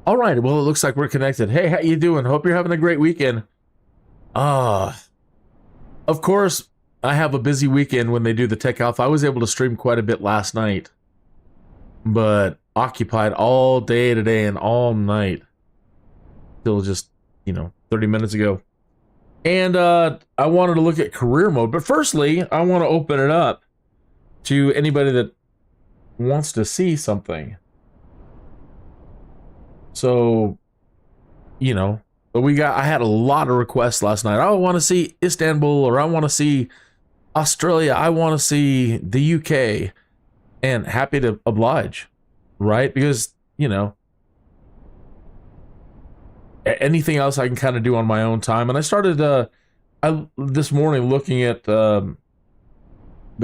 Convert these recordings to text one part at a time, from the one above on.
All right, well, it looks like we're connected. Hey, how you doing? Hope you're having a great weekend. Of course, I have a busy weekend when they do the Tech Alpha. I was able to stream quite a bit last night, but occupied all day today and all night till just, 30 minutes ago. And I wanted to look at career mode, but firstly, I want to open it up to anybody that wants to see something. So, I had a lot of requests last night. I want to see Istanbul, or I want to see Australia. I want to see the UK, and happy to oblige, right? Because, anything else I can kind of do on my own time. And I started this morning looking at the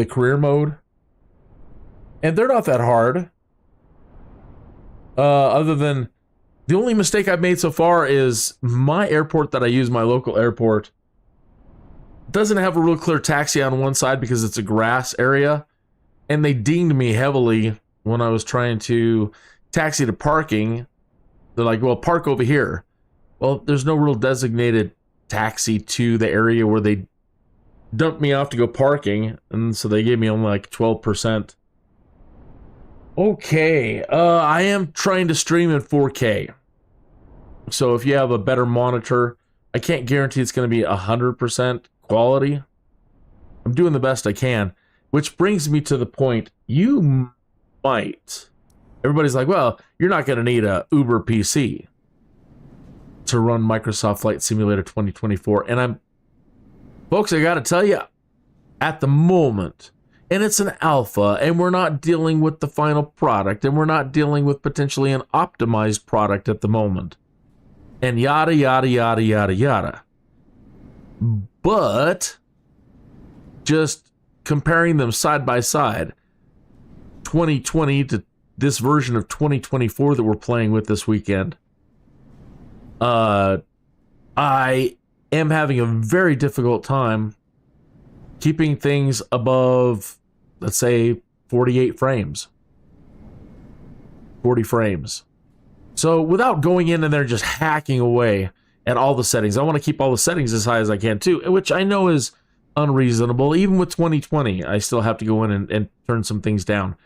career mode, and they're not that hard. Other than the only mistake I've made so far is my airport that I use, my local airport, doesn't have a real clear taxi on one side because it's a grass area, and they dinged me heavily when I was trying to taxi to parking. They're like, well, park over here. Well, there's no real designated taxi to the area where they dumped me off to go parking, and so they gave me only like 12%. Okay, I am trying to stream in 4K. So if you have a better monitor, I can't guarantee it's going to be 100% quality. I'm doing the best I can, which brings me to the point, you might. Everybody's like, well, you're not going to need a Uber PC to run Microsoft Flight Simulator 2024. And folks, I got to tell you, at the moment, and it's an alpha, and we're not dealing with the final product, and we're not dealing with potentially an optimized product at the moment, and yada, yada, yada, yada, yada. But just comparing them side by side, 2020 to this version of 2024 that we're playing with this weekend, I am having a very difficult time keeping things above, let's say, 48 frames. 40 frames. So without going in and there just hacking away at all the settings, I want to keep all the settings as high as I can too, which I know is unreasonable. Even with 2020, I still have to go in and turn some things down.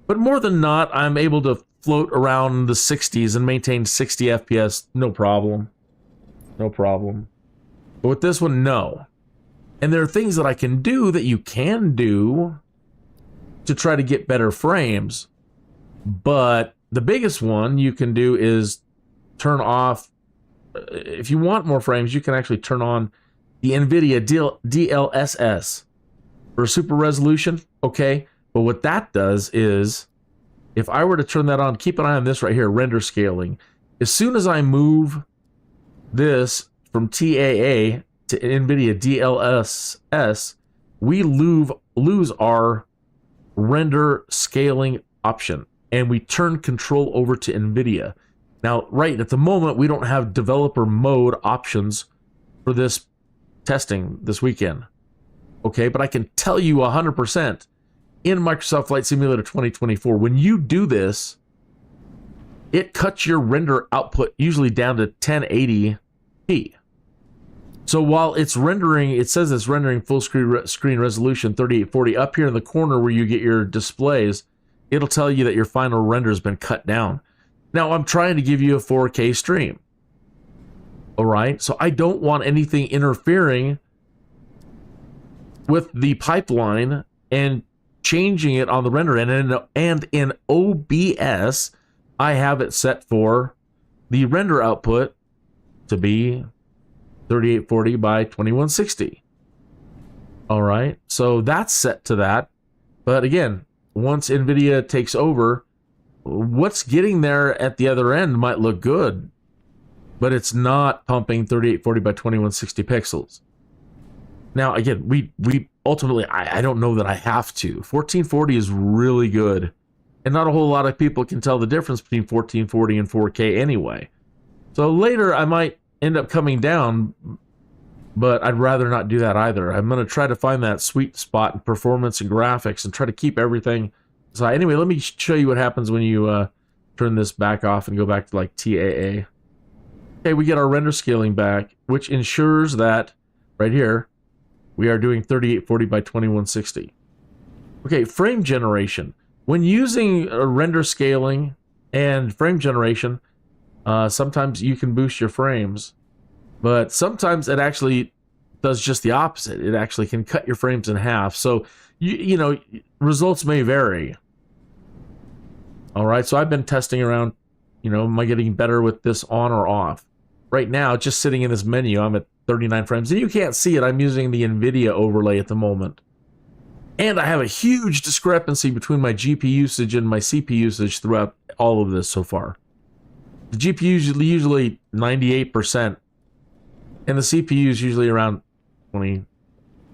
But more than not, I'm able to float around the 60s and maintain 60 FPS, no problem. No problem. But with this one, no. And there are things that I can do that you can do to try to get better frames. But the biggest one you can do is turn off, if you want more frames, you can actually turn on the NVIDIA DLSS for super resolution, okay? But what that does is, if I were to turn that on, keep an eye on this right here, render scaling. As soon as I move this from TAA to NVIDIA DLSS, we lose our render scaling option, and we turn control over to NVIDIA. Now, right at the moment, we don't have developer mode options for this testing this weekend. Okay, but I can tell you 100% in Microsoft Flight Simulator 2024, when you do this, it cuts your render output usually down to 1080p. So while it's rendering, it says it's rendering full screen resolution 3840, up here in the corner where you get your displays, it'll tell you that your final render has been cut down. Now, I'm trying to give you a 4K stream. All right, so I don't want anything interfering with the pipeline and changing it on the render. And in OBS, I have it set for the render output to be 3840 by 2160. All right, so that's set to that. But again, once NVIDIA takes over, what's getting there at the other end might look good, but it's not pumping 3840 by 2160 pixels. Now, again, we ultimately, I don't know that I have to. 1440 is really good, and not a whole lot of people can tell the difference between 1440 and 4K anyway. So later, I might end up coming down, but I'd rather not do that either. I'm going to try to find that sweet spot in performance and graphics and try to keep everything. So anyway, let me show you what happens when you turn this back off and go back to like TAA. Okay, we get our render scaling back, which ensures that right here we are doing 3840 by 2160. Okay, frame generation. When using render scaling and frame generation, sometimes you can boost your frames, but sometimes it actually does just the opposite. It actually can cut your frames in half. So, you know, results may vary. All right, so I've been testing around, you know, am I getting better with this on or off? Right now, just sitting in this menu, I'm at 39 frames. And you can't see it. I'm using the NVIDIA overlay at the moment. And I have a huge discrepancy between my GPU usage and my CPU usage throughout all of this so far. The GPU is usually 98%, and the CPU is usually around 18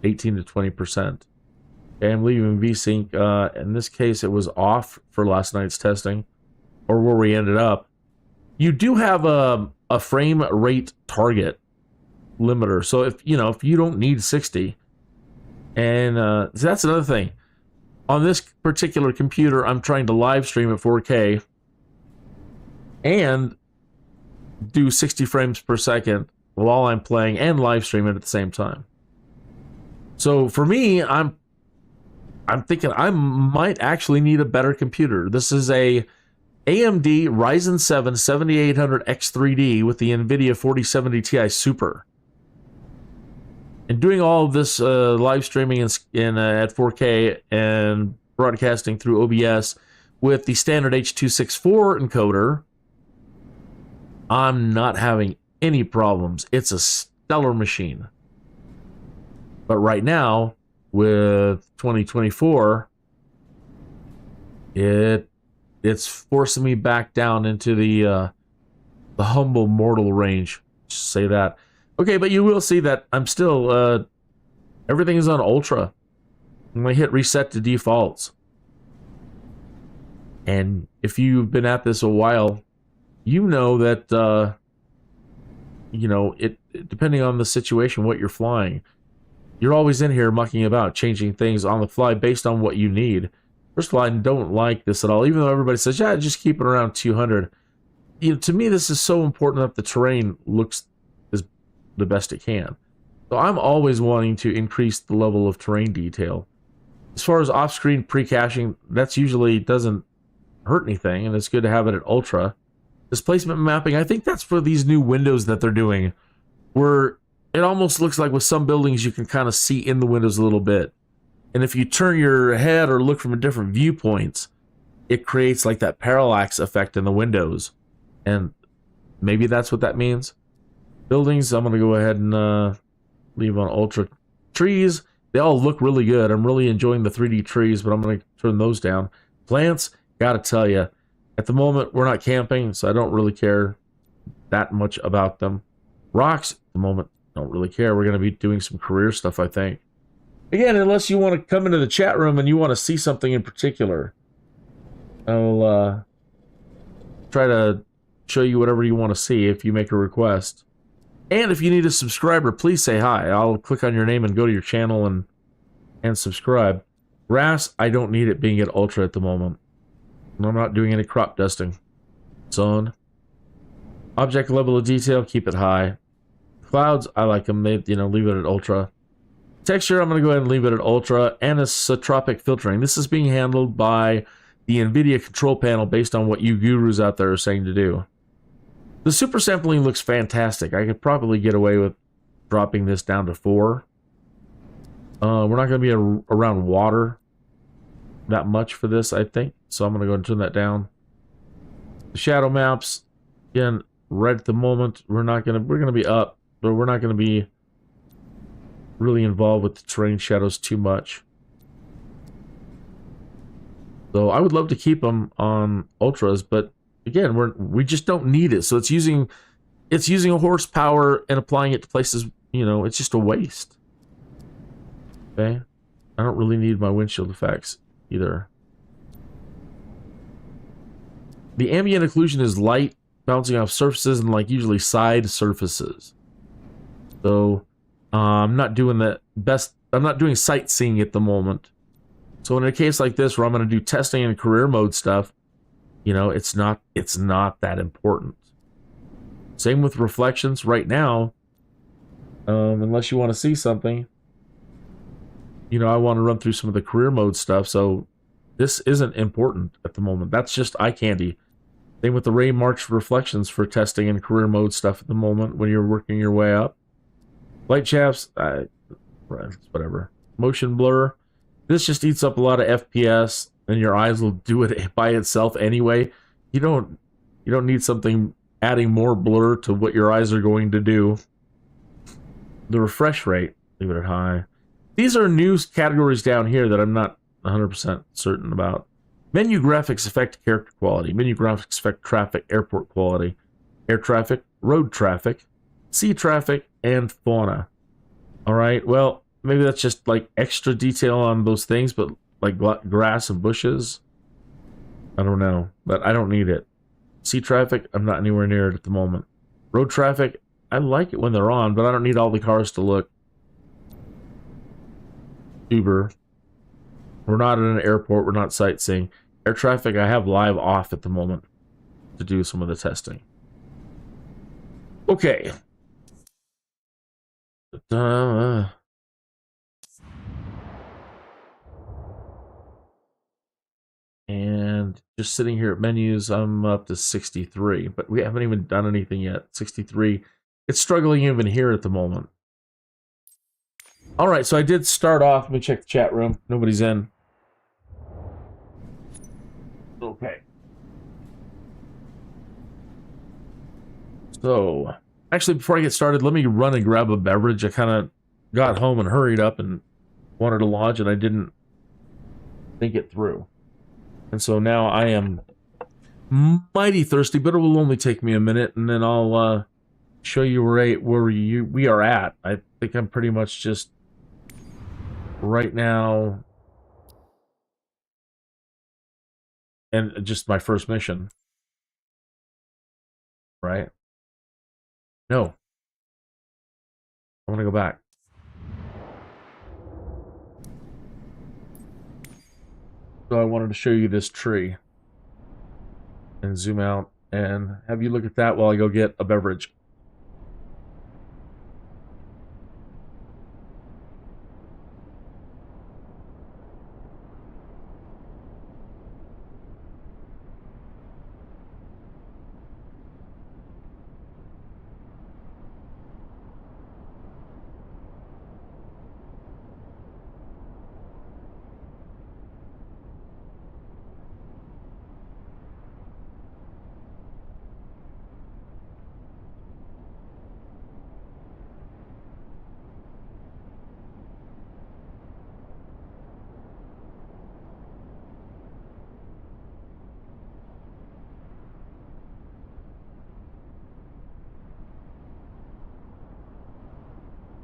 to 20%. Okay, I'm leaving VSync. In this case, it was off for last night's testing, or where we ended up. You do have a frame rate target limiter, so if you don't need 60. And so that's another thing. On this particular computer, I'm trying to live stream at 4K and do 60 frames per second while I'm playing and live stream it at the same time. So for me, I'm thinking I might actually need a better computer. This is a AMD Ryzen 7 7800X3D with the NVIDIA 4070 Ti Super. And doing all of this live streaming at 4K and broadcasting through OBS with the standard H.264 encoder, I'm not having any problems. It's a stellar machine. But right now, with 2024, it's forcing me back down into the humble mortal range. Just say that. Okay, but you will see that I'm still, everything is on ultra. When I hit reset to defaults. And if you've been at this a while, you know that, depending on the situation, what you're flying, you're always in here mucking about, changing things on the fly based on what you need. First of all, I don't like this at all, even though everybody says, yeah, just keep it around 200. To me, this is so important that the terrain looks the best it can. So I'm always wanting to increase the level of terrain detail. As far as off-screen pre-caching, that's usually doesn't hurt anything, and it's good to have it at ultra. Displacement mapping, I think that's for these new windows that they're doing, where it almost looks like with some buildings you can kind of see in the windows a little bit. And if you turn your head or look from a different viewpoints, it creates like that parallax effect in the windows. And maybe that's what that means. Buildings, I'm going to go ahead and leave on ultra. Trees, they all look really good. I'm really enjoying the 3D trees, but I'm going to turn those down. Plants, gotta tell you, at the moment we're not camping, so I don't really care that much about them. Rocks, at the moment, don't really care. We're going to be doing some career stuff, I think. Again, unless you want to come into the chat room and you want to see something in particular, I'll try to show you whatever you want to see if you make a request. And if you need a subscriber, please say hi. I'll click on your name and go to your channel and subscribe. Grass, I don't need it being at ultra at the moment. I'm not doing any crop dusting. Zone. Object level of detail, keep it high. Clouds, I like them. Leave it at ultra. Texture, I'm going to go ahead and leave it at ultra. Anisotropic filtering. This is being handled by the NVIDIA control panel based on what you gurus out there are saying to do. The super sampling looks fantastic. I could probably get away with dropping this down to 4. We're not going to be around water that much for this, I think. So I'm going to go ahead and turn that down. The shadow maps, again, right at the moment, we're going to be up, but we're not going to be really involved with the terrain shadows too much. So I would love to keep them on ultras, but again, we just don't need it. So it's using a horsepower and applying it to places, it's just a waste. Okay? I don't really need my windshield effects either. The ambient occlusion is light, bouncing off surfaces and usually side surfaces. So I'm not doing I'm not doing sightseeing at the moment. So in a case like this where I'm going to do testing and career mode stuff, You know, it's not that important. Same with reflections right now. Unless you want to see something, you know, I want to run through some of the career mode stuff, so this isn't important at the moment. That's just eye candy. Same with the ray march reflections for testing and career mode stuff at the moment when you're working your way up. Light shafts, whatever. Motion blur. This just eats up a lot of FPS, and your eyes will do it by itself anyway. You don't need something adding more blur to what your eyes are going to do. The refresh rate, leave it at high. These are new categories down here that I'm not 100% certain about. Menu graphics affect character quality. Menu graphics affect traffic, airport quality, air traffic, road traffic, sea traffic, and fauna. All right, well, maybe that's just like extra detail on those things, but like grass and bushes, I don't know, but I don't need it. Sea traffic, I'm not anywhere near it at the moment. Road traffic, I like it when they're on, but I don't need all the cars to look Uber. We're not in an airport, we're not sightseeing. Air traffic, I have live off at the moment to do some of the testing. Okay. And just sitting here at menus, I'm up to 63, but we haven't even done anything yet. 63. It's struggling even here at the moment. All right, so I did start off. Let me check the chat room. Nobody's in. Okay. So, actually, before I get started, let me run and grab a beverage. I kind of got home and hurried up and wanted to lodge, and I didn't think it through. And so now I am mighty thirsty, but it will only take me a minute, and then I'll show you where we are at. I think I'm pretty much just right now, and just my first mission, right? No, I want to go back. So I wanted to show you this tree and zoom out and have you look at that while I go get a beverage.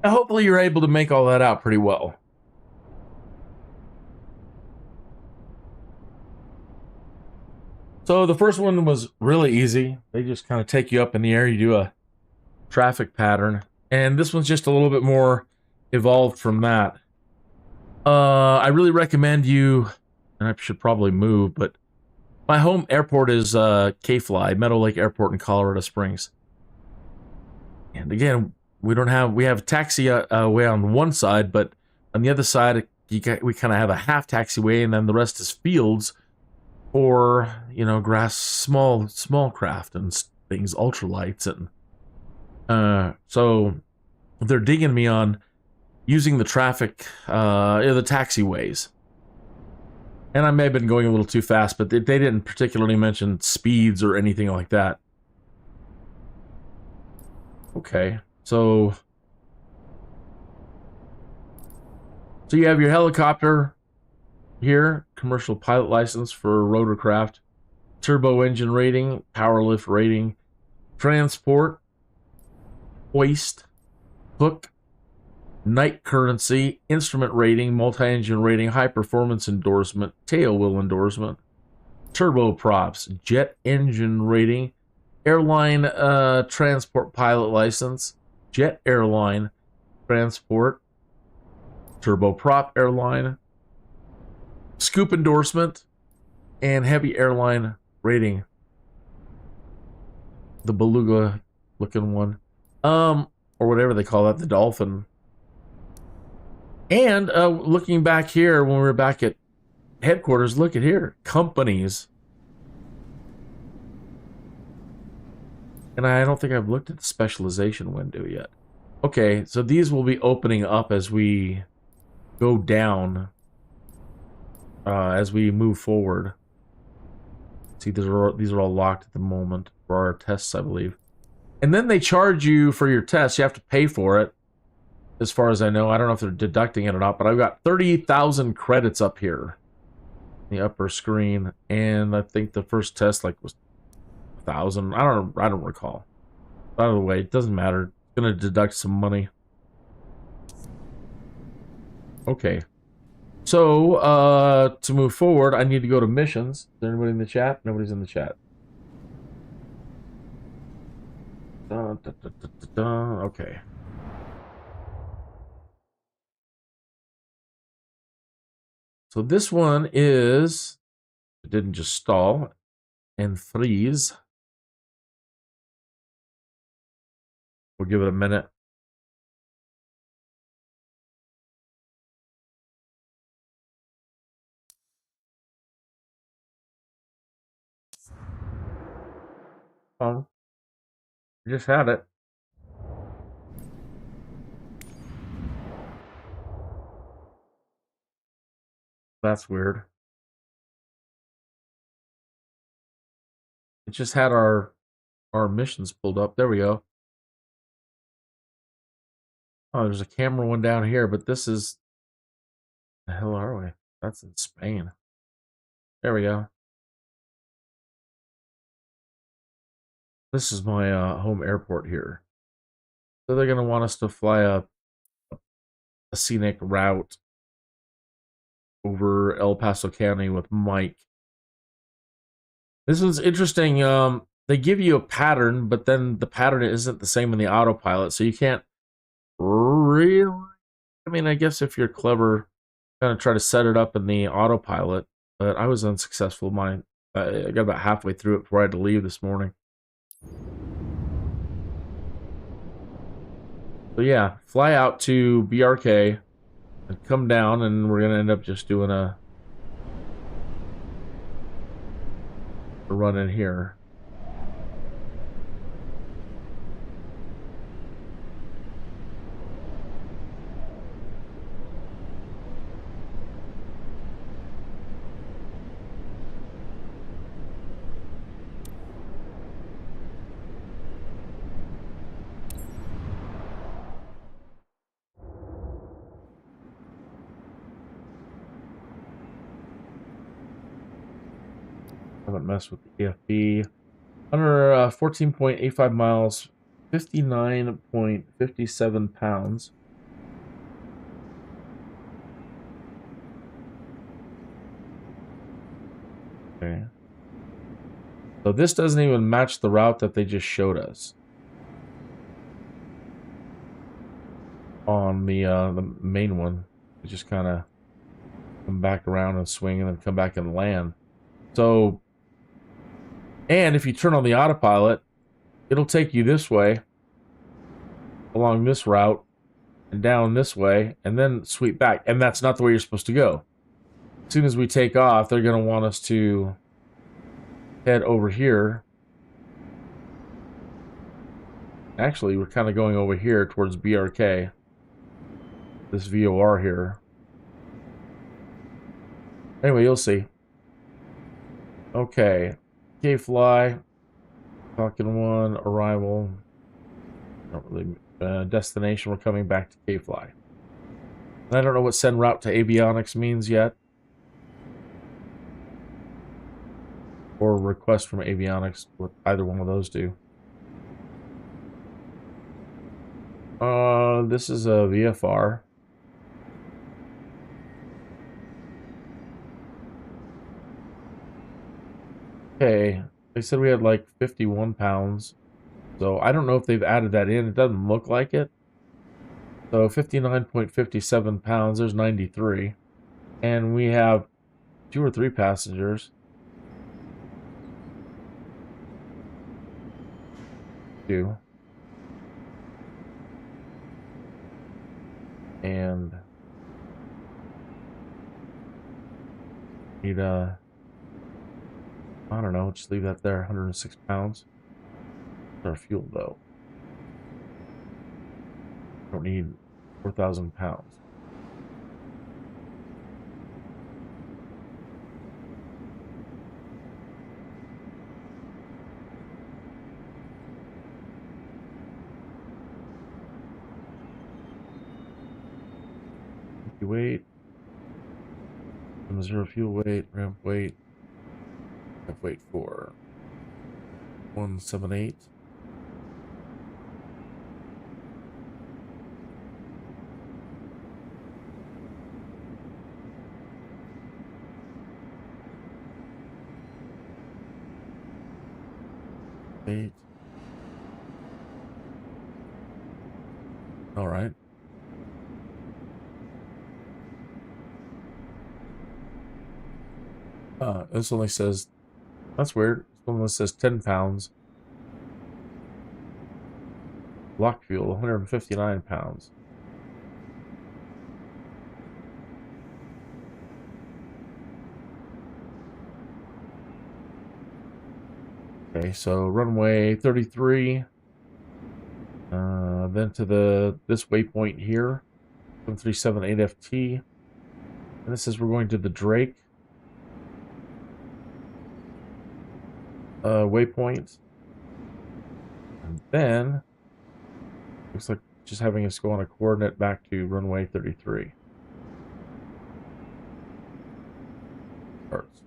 Now, hopefully you're able to make all that out pretty well. So the first one was really easy. They just kind of take you up in the air. You do a traffic pattern. And this one's just a little bit more evolved from that. I really recommend you, and I should probably move, but my home airport is K-Fly, Meadow Lake Airport in Colorado Springs. And again, we have taxi way on one side, but on the other side, we kind of have a half taxiway, and then the rest is fields for, you know, grass, small craft and things, ultralights, and so they're digging me on using the traffic, the taxiways. And I may have been going a little too fast, but they didn't particularly mention speeds or anything like that. Okay. So you have your helicopter here, commercial pilot license for rotorcraft, turbo engine rating, power lift rating, transport, hoist, hook, night currency, instrument rating, multi-engine rating, high performance endorsement, tail wheel endorsement, turbo props, jet engine rating, airline transport pilot license, jet airline transport, turboprop airline, scoop endorsement, and heavy airline rating. The beluga looking one. Or whatever they call that, the dolphin. And looking back here, when we were back at headquarters, look at here. Companies. And I don't think I've looked at the specialization window yet. Okay, so these will be opening up as we go down. As we move forward. See, these are all locked at the moment for our tests, I believe. And then they charge you for your tests. You have to pay for it, as far as I know. I don't know if they're deducting it or not, but I've got 30,000 credits up here in the upper screen, and I think the first test was 1,000. I don't recall. By the way, it doesn't matter. It's gonna deduct some money. Okay. So, to move forward, I need to go to missions. Is there anybody in the chat? Nobody's in the chat. Okay. So this one is... It didn't just stall and freeze. We'll give it a minute. Oh, I just had it. That's weird. It just had our missions pulled up. There we go. Oh, there's a camera one down here, but this is... The hell are we? That's in Spain. There we go. This is my home airport here. So they're going to want us to fly a scenic route over El Paso County with Mike. This one's interesting. They give you a pattern, but then the pattern isn't the same in the autopilot, so you can't really... I mean, I guess if you're clever, kind of try to set it up in the autopilot, but I was unsuccessful. I got about halfway through it before I had to leave this morning. So yeah, fly out to BRK and come down, and we're gonna end up just doing a run in here. Haven't messed with the EFB. Under 14.85 miles, 59.57 pounds. Okay. So this doesn't even match the route that they just showed us on the main one. We just kind of come back around and swing and then come back and land. So... And if you turn on the autopilot, it'll take you this way, along this route, and down this way, and then sweep back. And that's not the way you're supposed to go. As soon as we take off, they're going to want us to head over here. Actually, we're kind of going over here towards BRK. This VOR here. Anyway, you'll see. Okay. K-Fly, Falcon 1, arrival, not really, destination, we're coming back to K-Fly. I don't know what send route to avionics means yet. Or request from avionics, what either one of those do. This is a VFR. Okay, they said we had like 51 pounds. So I don't know if they've added that in. It doesn't look like it. So 59.57 pounds, there's 93. And we have 2 or 3 passengers. do. And need I don't know, just leave that there, 106 pounds. Our fuel though. Don't need 4,000 pounds. Weight, zero fuel weight, ramp weight, ramp weight for 178. Eight. All right. This only says, that's weird. This one only says 10 pounds. Block fuel, 159 pounds. Okay, so runway 33. Then to this waypoint here, 7378FT. And this says we're going to the Drake waypoint. And then looks like just having us go on a coordinate back to runway 33. Parts.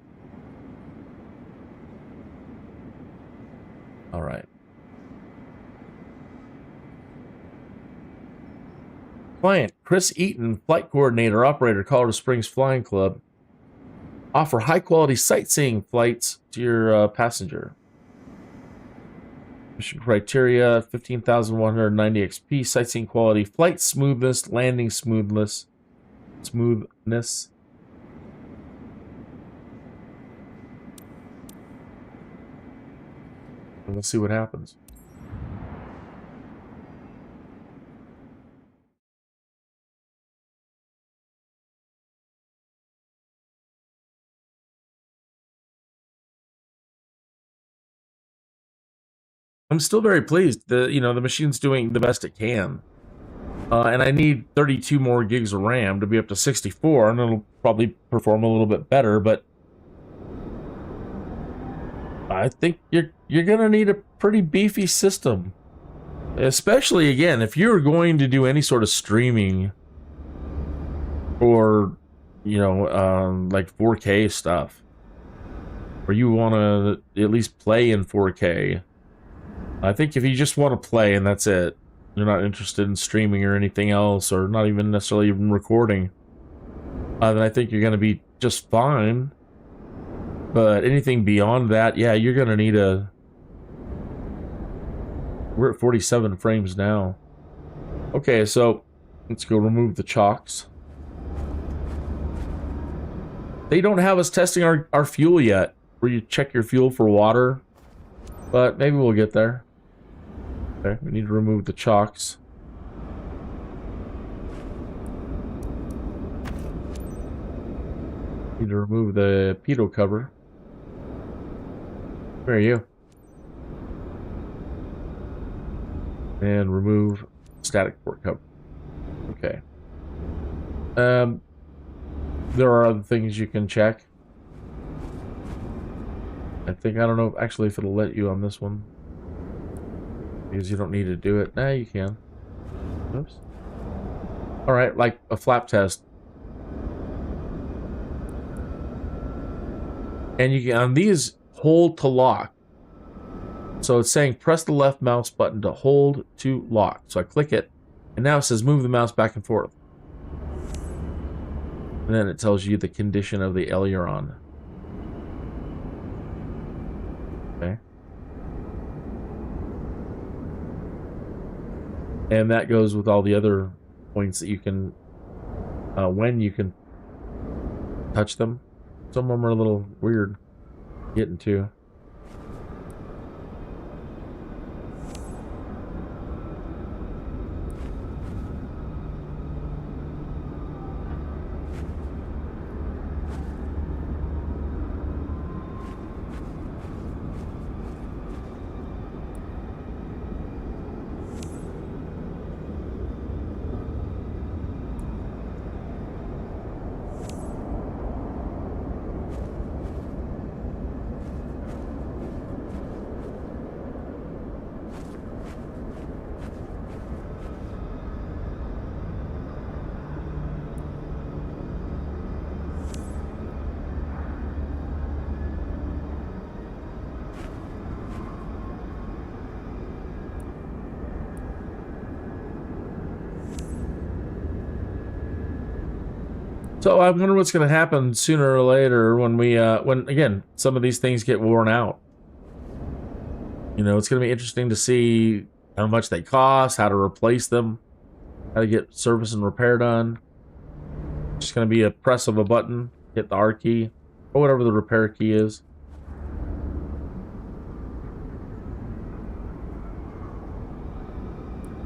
All right. Client Chris Eaton, flight coordinator, operator, Colorado Springs Flying Club. Offer high-quality sightseeing flights to your passenger. Mission criteria, 15,190 XP, sightseeing quality, flight smoothness, landing smoothness. And we'll see what happens. I'm still very pleased. The machine's doing the best it can. And I need 32 more gigs of RAM to be up to 64, and it'll probably perform a little bit better, but I think you're gonna need a pretty beefy system. Especially, again, if you're going to do any sort of streaming or, like 4K stuff, or you want to at least play in 4K. I think if you just want to play and that's it, you're not interested in streaming or anything else, or not even necessarily even recording, then I think you're going to be just fine. But anything beyond that, yeah, you're going to need a... We're at 47 frames now. Okay, so let's go remove the chocks. They don't have us testing our fuel yet, where you check your fuel for water, but maybe we'll get there. Okay, we need to remove the chocks. Need to remove the pitot cover. Where are you? And remove static port cover. Okay. There are other things you can check. I don't know actually if it'll let you on this one, because you don't need to do it. Nah, you can. Oops. Alright, like a flap test. And you can, on these, hold to lock. So it's saying press the left mouse button to hold to lock. So I click it, and now it says move the mouse back and forth. And then it tells you the condition of the aileron. Okay. And that goes with all the other points that you can, when you can touch them. Some of them are a little weird getting to. So I wonder what's going to happen sooner or later when we, when again, some of these things get worn out. You know, it's going to be interesting to see how much they cost, how to replace them, how to get service and repair done. It's just going to be a press of a button, hit the R key, or whatever the repair key is.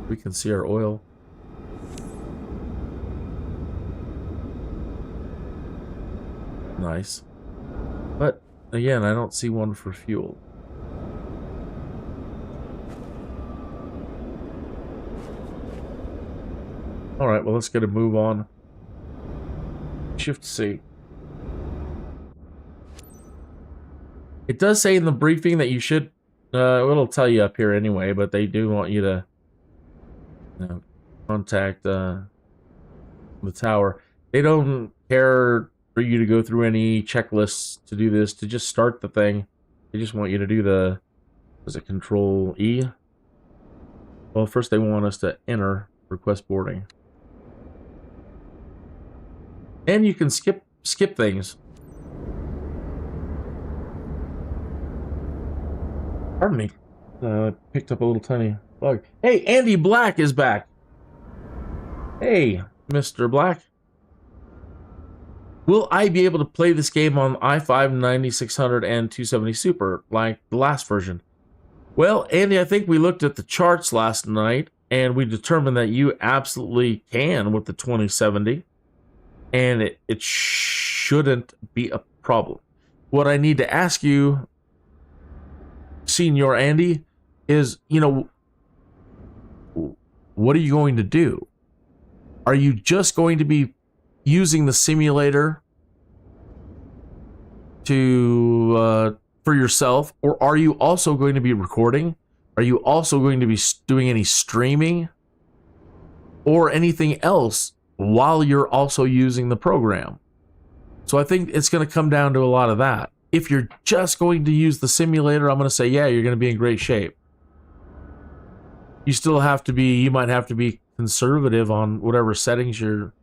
We can see our oil. Nice. But, again, I don't see one for fuel. Alright, well, let's get a move on. Shift C. It does say in the briefing that you should, it'll tell you up here anyway, but they do want you to contact the tower. They don't care for you to go through any checklists to do this, to just start the thing. They just want you to do the, was it Control E? Well, first they want us to enter request boarding. And you can skip things. Pardon me. Picked up a little tiny bug. Hey, Andy Black is back. Hey, Mr. Black. Will I be able to play this game on i5 9600 and 270 Super like the last version? Well, Andy, I think we looked at the charts last night and we determined that you absolutely can with the 2070. And it shouldn't be a problem. What I need to ask you, Senior Andy, is, you know, what are you going to do? Are you just going to be using the simulator to for yourself, or are you also going to be recording? Are you also going to be doing any streaming or anything else while you're also using the program? So I think it's going to come down to a lot of that. If you're just going to use the simulator, I'm going to say, yeah, you're going to be in great shape. You still have to be, you might have to be conservative on whatever settings you're,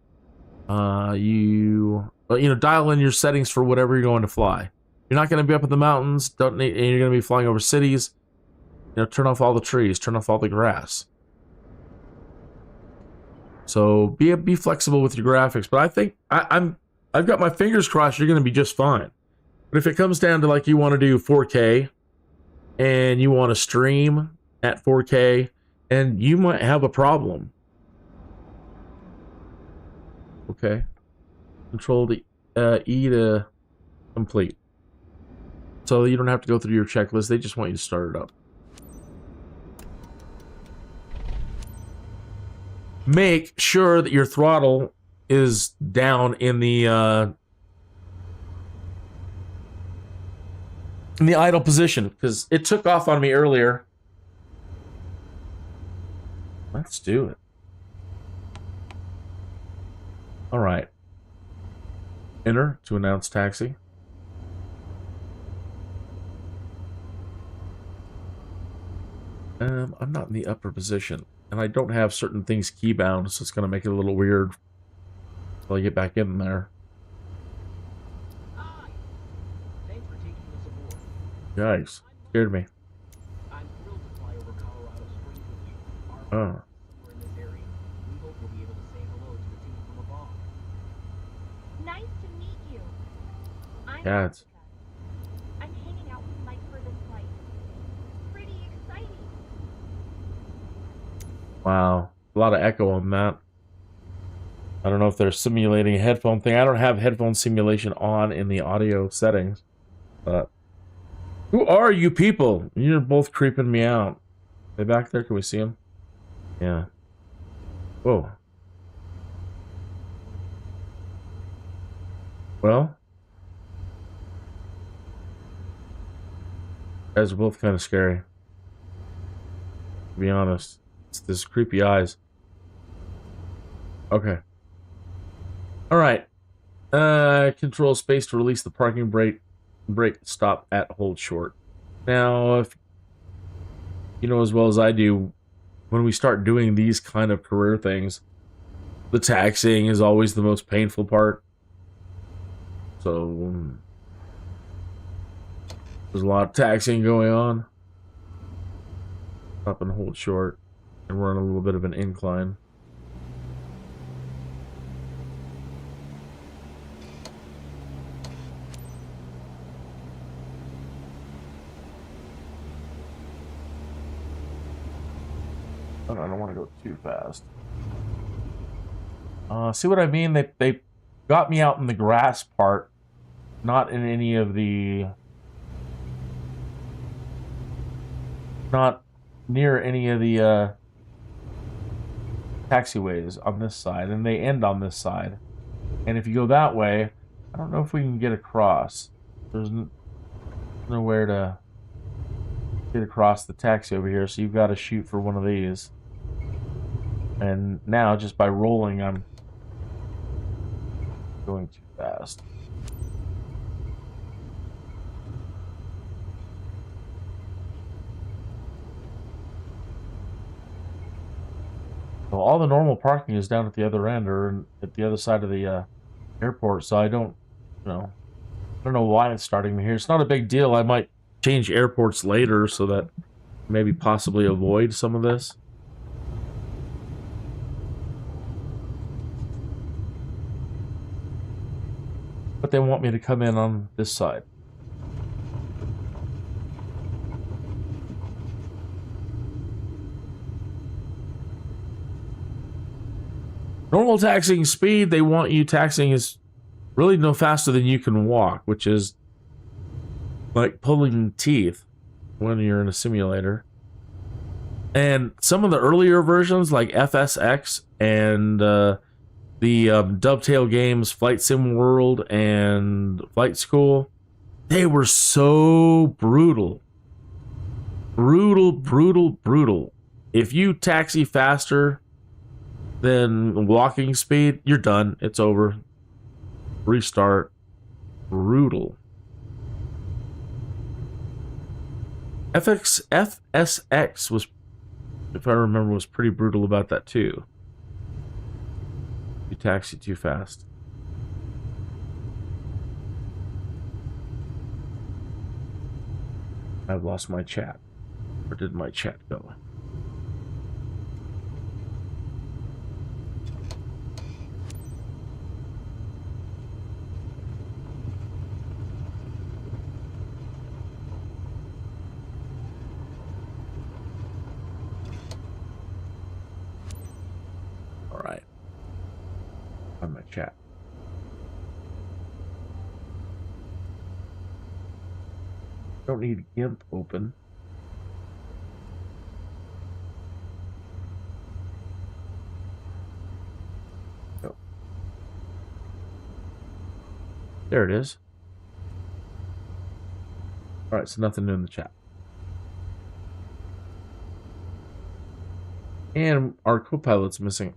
you know, dial in your settings for whatever you're going to fly. You're not going to be up in the mountains, you're going to be flying over cities. You know, turn off all the trees, turn off all the grass. So be flexible with your graphics, but I think I've got my fingers crossed you're going to be just fine. But if it comes down to like you want to do 4K and you want to stream at 4K, and you might have a problem. Okay. Control the E to complete. So you don't have to go through your checklist. They just want you to start it up. Make sure that your throttle is down in the idle position, because it took off on me earlier. Let's do it. All right. Enter to announce taxi. I'm not in the upper position, and I don't have certain things keybound, so it's going to make it a little weird until I get back in there. Hi. Thanks for taking us aboard. Guys, scared me. I'm thrilled to fly over Colorado Springs with you. Our somewhere in this area. We hope we'll be able to say hello to the team from above. Nice to meet you. I'm Cats. Jessica. I'm hanging out with Mike for this flight. Pretty exciting. Wow, a lot of echo on that. I don't know if they're simulating a headphone thing. I don't have headphone simulation on in the audio settings. But who are you people? You're both creeping me out. They back there? Can we see them? Yeah. Whoa. Well, you guys are both kind of scary, to be honest. It's this creepy eyes. Okay. All right. Control space to release the parking brake. Brake, stop at hold short. Now, if you know as well as I do, when we start doing these kind of career things, the taxiing is always the most painful part. So there's a lot of taxiing going on. Up and hold short, and we're on a little bit of an incline. Oh, no, I don't want to go too fast. See what I mean? They got me out in the grass part, not in any of the... Not near any of the taxiways on this side, and they end on this side. And if you go that way, I don't know if we can get across. There's nowhere to get across the taxi over here, so you've got to shoot for one of these. And now, just by rolling, I'm going too fast. So all the normal parking is down at the other end, or at the other side of the airport, so I don't know why it's starting me here. It's not a big deal. I might change airports later so that maybe possibly avoid some of this. But they want me to come in on this side. Normal taxiing speed, they want you taxiing is really no faster than you can walk, which is like pulling teeth when you're in a simulator. And some of the earlier versions, like FSX and the Dovetail games, Flight Sim World and Flight School, they were so brutal. Brutal. If you taxi faster than walking speed, you're done. It's over. Restart. Brutal. FSX was, if I remember, was pretty brutal about that too. You taxi too fast. I've lost my chat. Where did my chat go? On my chat. Don't need GIMP open. No. There it is. Alright, so nothing new in the chat. And our co-pilot's missing.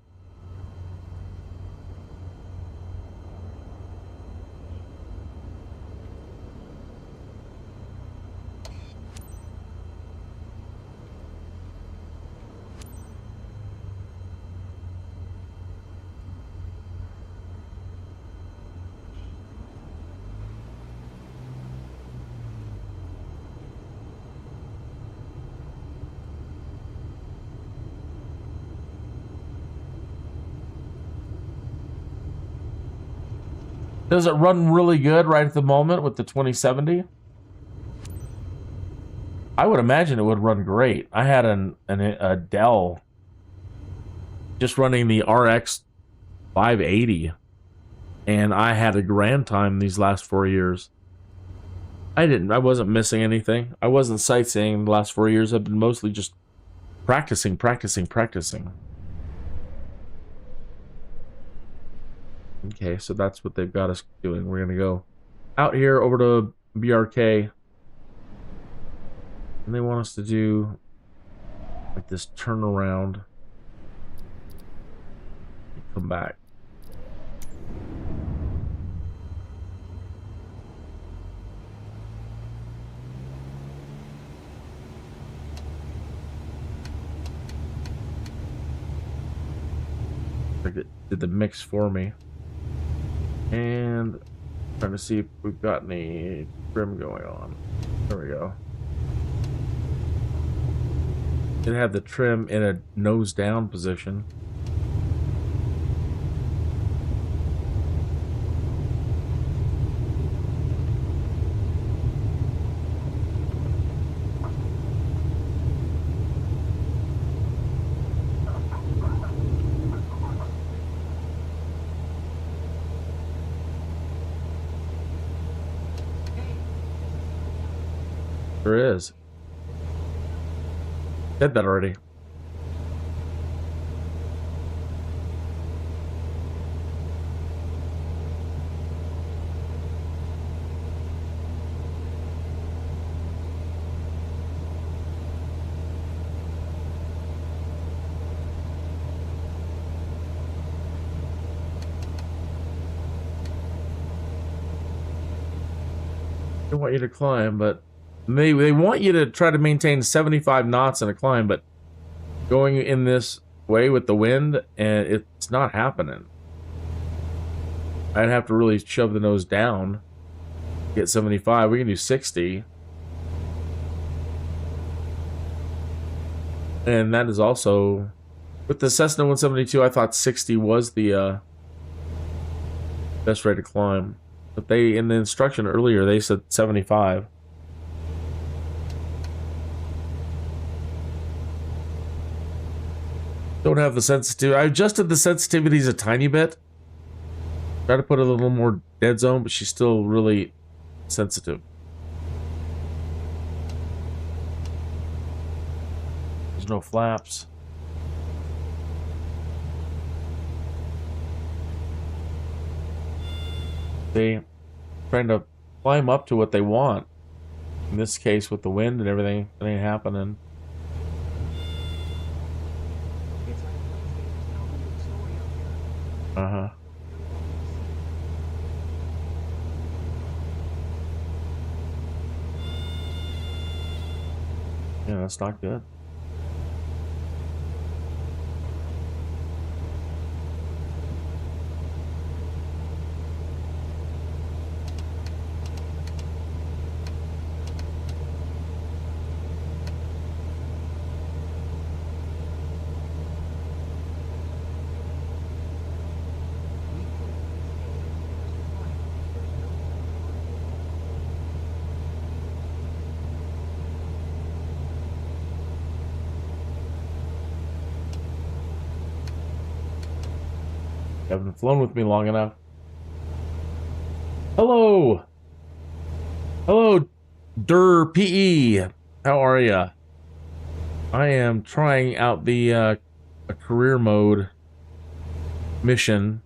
Does it run really good right at the moment with the 2070? I would imagine it would run great. I had a Dell just running the RX 580, and I had a grand time these last 4 years. I wasn't missing anything. I wasn't sightseeing the last 4 years. I've been mostly just practicing. Okay, so that's what they've got us doing. We're going to go out here over to BRK. And they want us to do like this turnaround. Come back. Did the mix for me. And Trying to see if we've got any trim going on. There we go. It had the trim in a nose down position. There is. Said that already. They want you to climb, but they want you to try to maintain 75 knots in a climb, but going in this way with the wind, and it's not happening. I'd have to really shove the nose down, get 75. We can do 60. And that is also, with the Cessna 172, I thought 60 was the best rate to climb. But they, in the instruction earlier, they said 75. Don't have the sensitivity. I adjusted the sensitivities a tiny bit. Try to put a little more dead zone, but she's still really sensitive. There's no flaps. They trying to climb up to what they want. In this case, with the wind and everything, it ain't happening. Uh-huh. Yeah, that's not good. Haven't flown with me long enough. Hello! Hello, PE. How are ya? I am trying out the a career mode mission.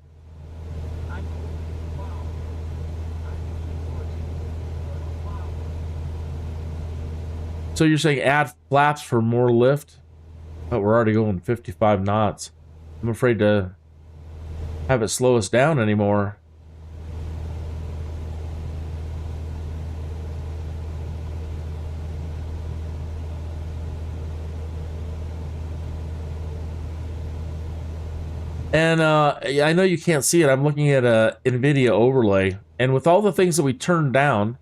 So you're saying add flaps for more lift? But we're already going 55 knots. I'm afraid to have it slow us down anymore. And I know you can't see it. I'm looking at a NVIDIA overlay, and with all the things that we turned down,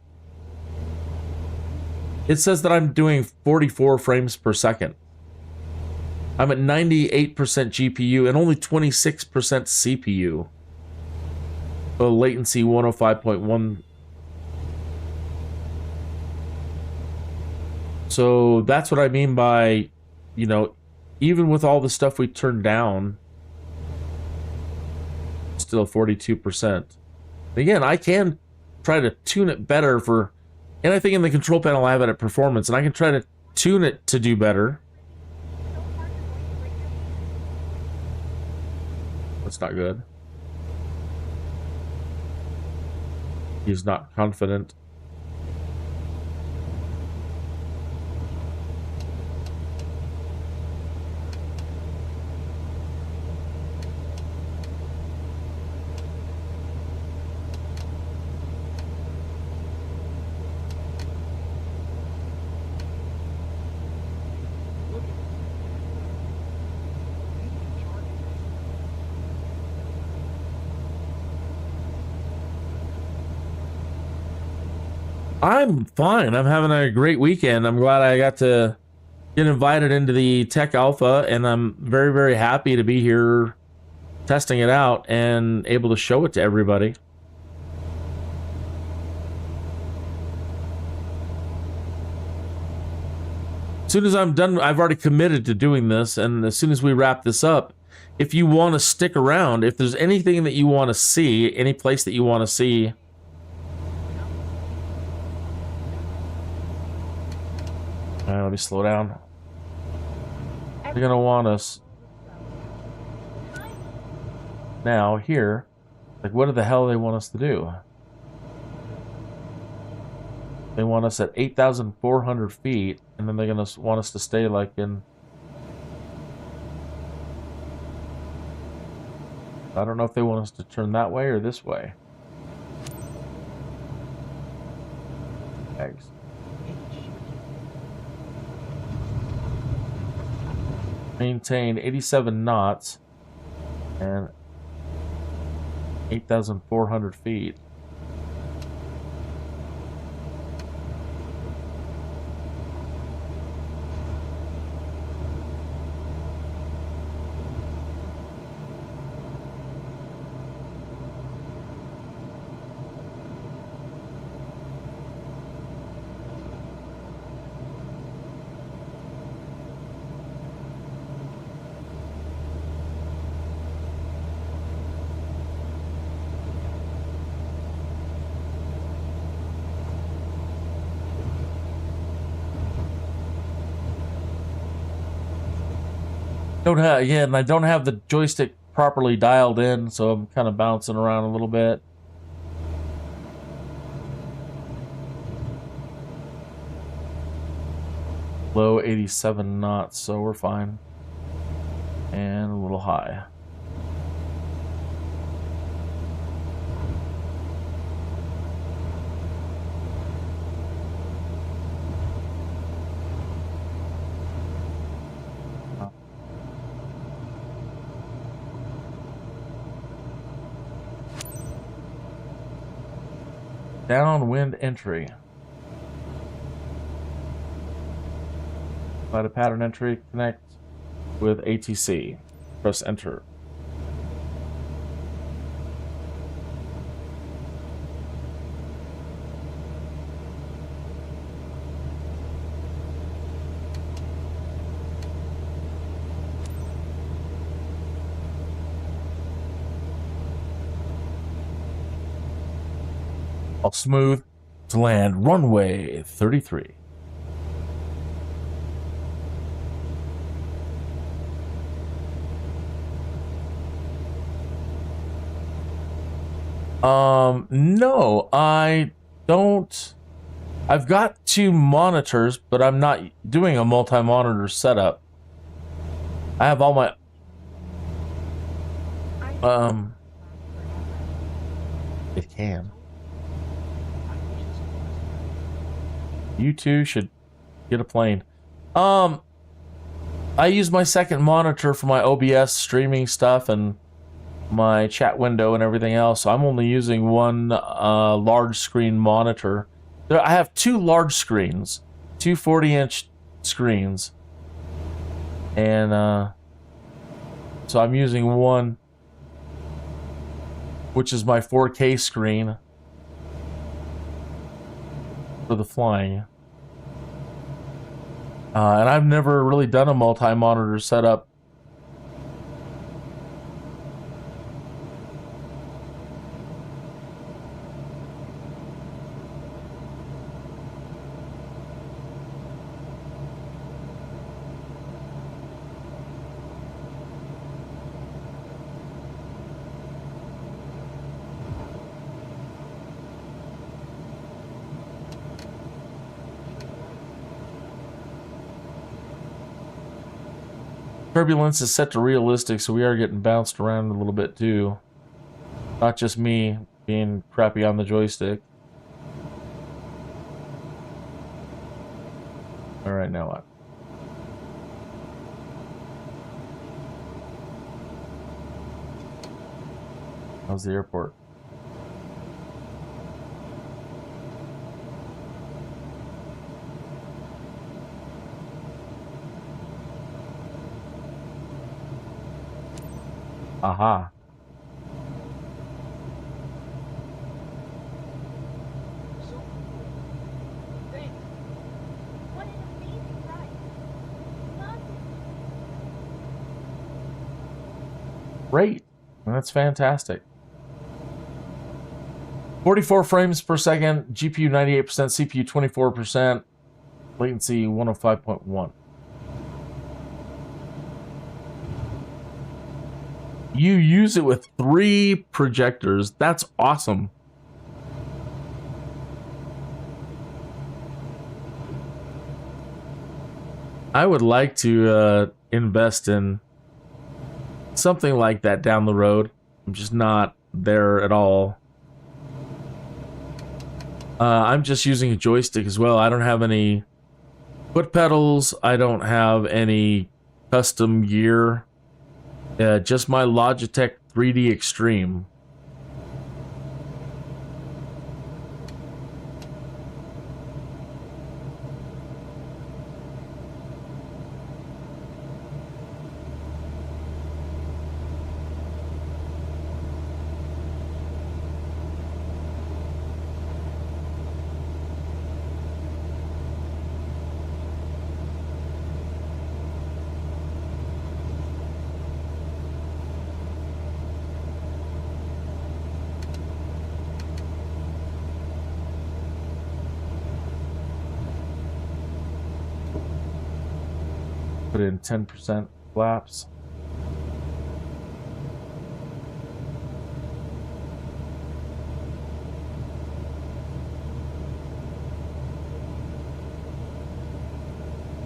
it says that I'm doing 44 frames per second. I'm at 98% GPU and only 26% CPU. So latency 105.1. So that's what I mean by, you know, even with all the stuff we turned down, still 42%. Again, I can try to tune it better for anything in the control panel. I have it at performance, and I can try to tune it to do better. That's not good. He's not confident. I'm fine. I'm having a great weekend. I'm glad I got to get invited into the Tech Alpha, and I'm very, very happy to be here testing it out and able to show it to everybody. As soon as I'm done, I've already committed to doing this, and as soon as we wrap this up, if you want to stick around, if there's anything that you want to see, any place that you want to see, let me slow down. They're gonna want us now here. Like, what the hell do they want us to do? They want us at 8,400 feet, and then they're gonna want us to stay like in. I don't know if they want us to turn that way or this way. Eggs. Maintain 87 knots and 8,400 feet. And I don't have the joystick properly dialed in, so I'm kind of bouncing around a little bit. Low 87 knots, so we're fine. And a little high. Downwind entry. Apply a pattern entry, connect with ATC. Press enter. All smooth to land runway 33. No, I don't. I've got 2 monitors, but I'm not doing a multi-monitor setup. I have all my it can. You two should get a plane. I use my second monitor for my OBS streaming stuff and my chat window and everything else. So I'm only using one large screen monitor. I have 2 large screens, 2 40-inch screens, and so I'm using one, which is my 4K screen for the flying. And I've never really done a multi-monitor setup. Turbulence is set to realistic, so we are getting bounced around a little bit too. Not just me being crappy on the joystick. Alright, now what? How's the airport? Aha. So cool. Thanks. What an amazing ride. Loved it. Great. That's fantastic. 44 frames per second, GPU 98%, CPU 24%, latency 105.1. You use it with 3 projectors. That's awesome. I would like to invest in something like that down the road. I'm just not there at all. I'm just using a joystick as well. I don't have any foot pedals. I don't have any custom gear. Just my Logitech 3D Extreme. Put in 10% flaps.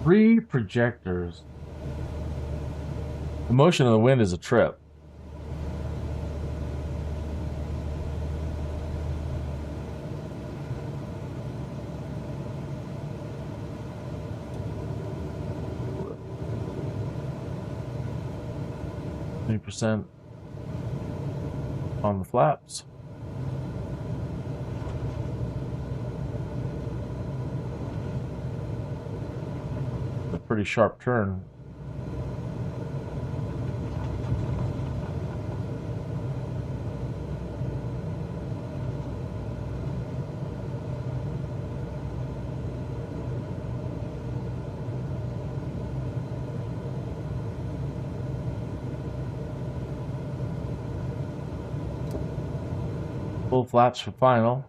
Three projectors. The motion of the wind is a trip. %. On the flaps. A pretty sharp turn. Full flaps for final.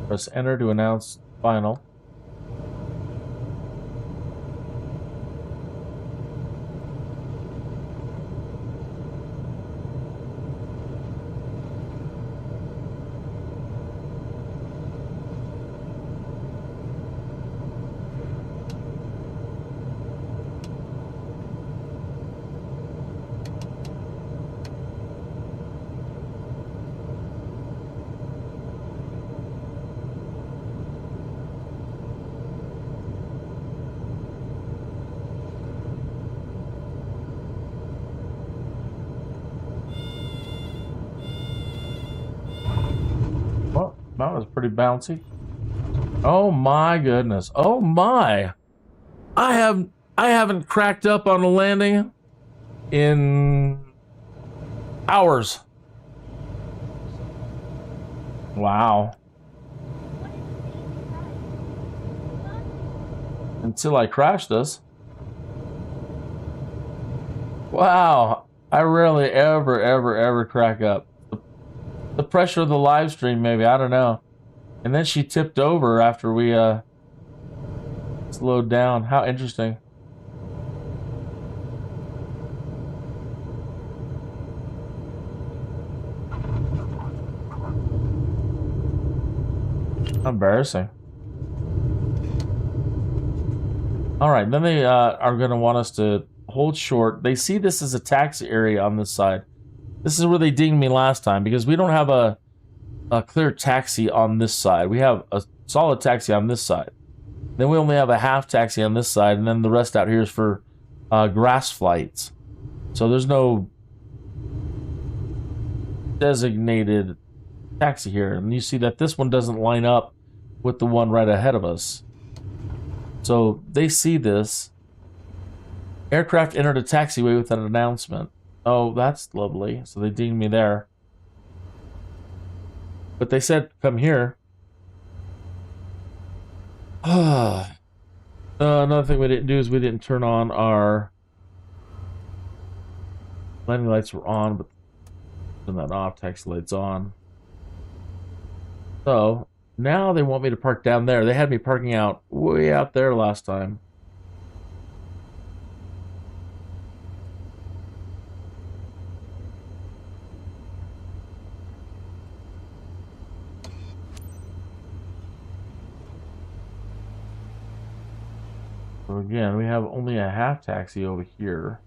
Press enter to announce final. That was pretty bouncy. Oh my goodness. Oh my. I haven't cracked up on a landing in hours. Wow. Until I crashed this. Wow. I rarely ever crack up. The pressure of the live stream, maybe, I don't know. And then she tipped over after we slowed down. How interesting. Embarrassing. All right, then they are going to want us to hold short. They see this as a taxi area on this side. This is where they dinged me last time, because we don't have a clear taxi on this side. We have a solid taxi on this side. Then we only have a half taxi on this side, and then the rest out here is for grass flights. So there's no designated taxi here. And you see that this one doesn't line up with the one right ahead of us. So they see this. Aircraft entered a taxiway with an announcement. Oh, that's lovely. So they dinged me there. But they said, come here. Another thing we didn't do is we didn't turn on our landing lights were on, but turn that off, taxi lights on. So now they want me to park down there. They had me parking out way out there last time. So again, we have only a half taxi over here.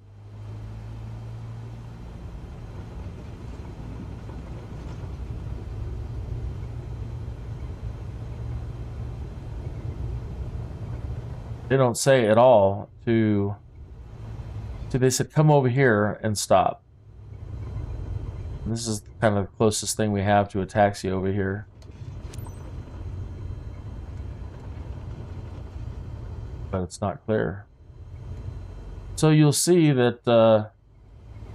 They don't say at all to they said come over here and stop. And this is kind of the closest thing we have to a taxi over here. But it's not clear. So you'll see that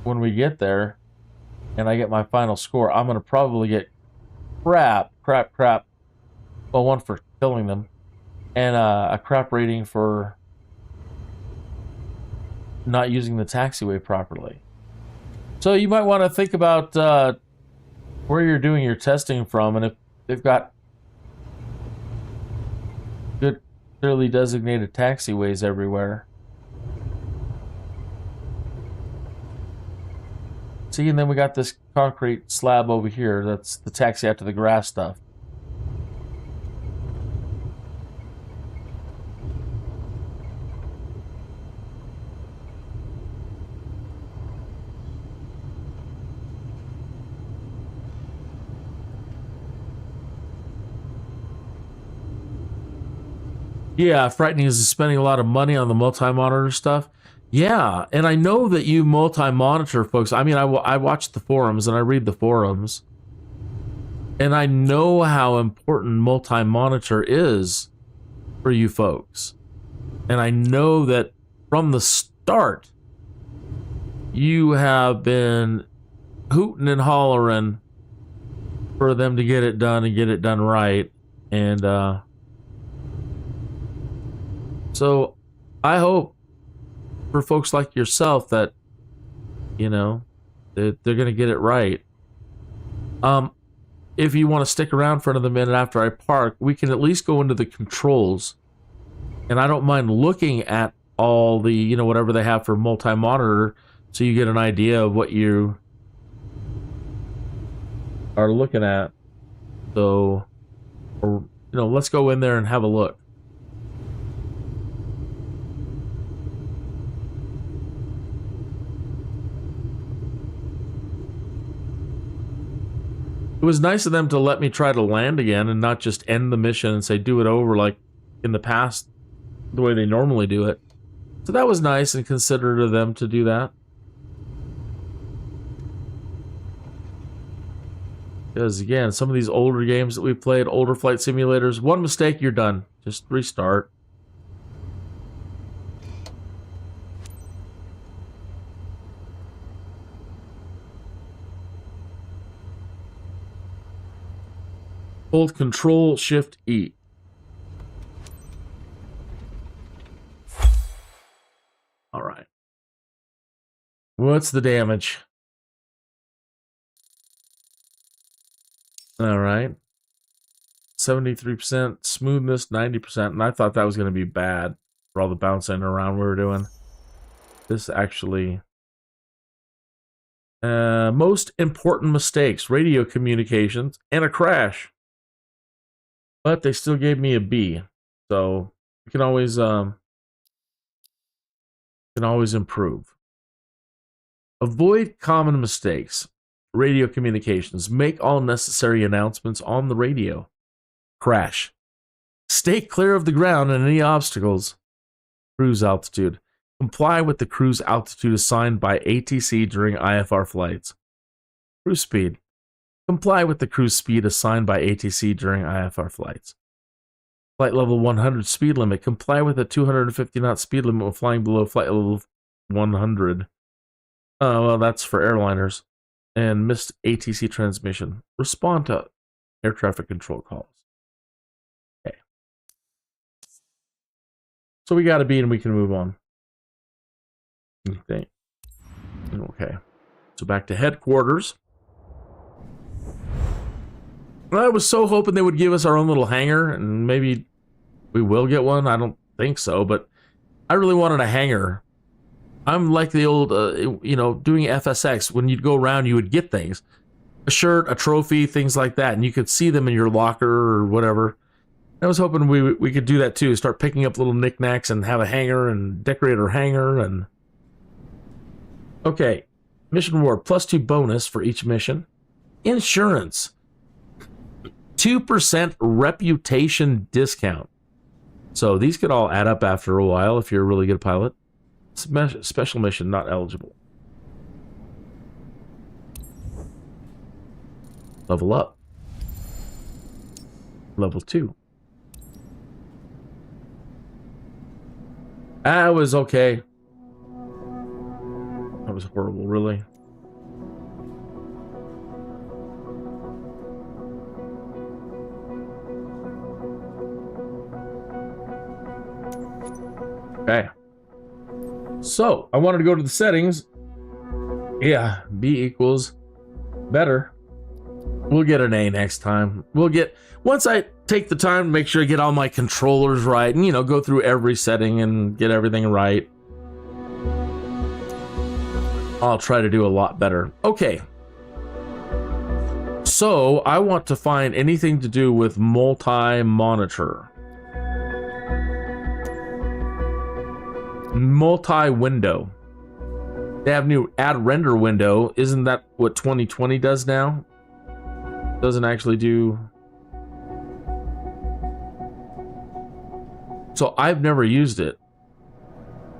when we get there and I get my final score, I'm going to probably get crap. Well, one for killing them, and a crap rating for not using the taxiway properly. So you might want to think about where you're doing your testing from, and if they've got good, clearly designated taxiways everywhere. See, and then we got this concrete slab over here. That's the taxi out to the grass stuff. Yeah, frightening is spending a lot of money on the multi-monitor stuff. Yeah, and I know that you multi-monitor folks. I mean, I watch the forums and I read the forums. And I know how important multi-monitor is for you folks. And I know that from the start, you have been hooting and hollering for them to get it done and get it done right. And, so I hope for folks like yourself that, you know, they're going to get it right. If you want to stick around for another minute after I park, we can at least go into the controls. And I don't mind looking at all the, you know, whatever they have for multi-monitor so you get an idea of what you are looking at. So, or, you know, let's go in there and have a look. It was nice of them to let me try to land again and not just end the mission and say do it over like in the past, the way they normally do it. So that was nice and considerate of them to do that. Because again, some of these older games that we played, older flight simulators, one mistake, you're done. Just restart. Hold Control Shift E. All right. What's the damage? All right. 73% smoothness, 90%. And I thought that was going to be bad for all the bouncing around we were doing. This actually... most important mistakes, radio communications, and a crash. But they still gave me a B, so we can always improve. Avoid common mistakes. Radio communications. Make all necessary announcements on the radio. Crash. Stay clear of the ground and any obstacles. Cruise altitude. Comply with the cruise altitude assigned by ATC during IFR flights. Cruise speed. Comply with the cruise speed assigned by ATC during IFR flights. Flight level 100 speed limit. Comply with a 250 knot speed limit when flying below flight level 100. Oh, well, that's for airliners. And missed ATC transmission. Respond to air traffic control calls. Okay. So we got a B and we can move on. Okay. Okay. So back to headquarters. I was so hoping they would give us our own little hangar, and maybe we will get one. I don't think so, but I really wanted a hangar. I'm like the old, you know, doing FSX. When you'd go around, you would get things. A shirt, a trophy, things like that, and you could see them in your locker or whatever. I was hoping we could do that too. Start picking up little knickknacks and have a hangar and decorate our hangar. And okay, mission reward, +2 bonus for each mission. Insurance. 2% reputation discount. So these could all add up after a while if you're a really good pilot. Special mission not eligible. Level up. Level 2. That was okay. That was horrible, really. Okay. So, I wanted to go to the settings. Yeah, B equals better. We'll get an A next time. We'll get, once I take the time to make sure I get all my controllers right and, you know, go through every setting and get everything right, I'll try to do a lot better. Okay. So, I want to find anything to do with multi-monitor. Multi-window. They have new add render window. Isn't that what 2020 does now? Doesn't actually do. So I've never used it,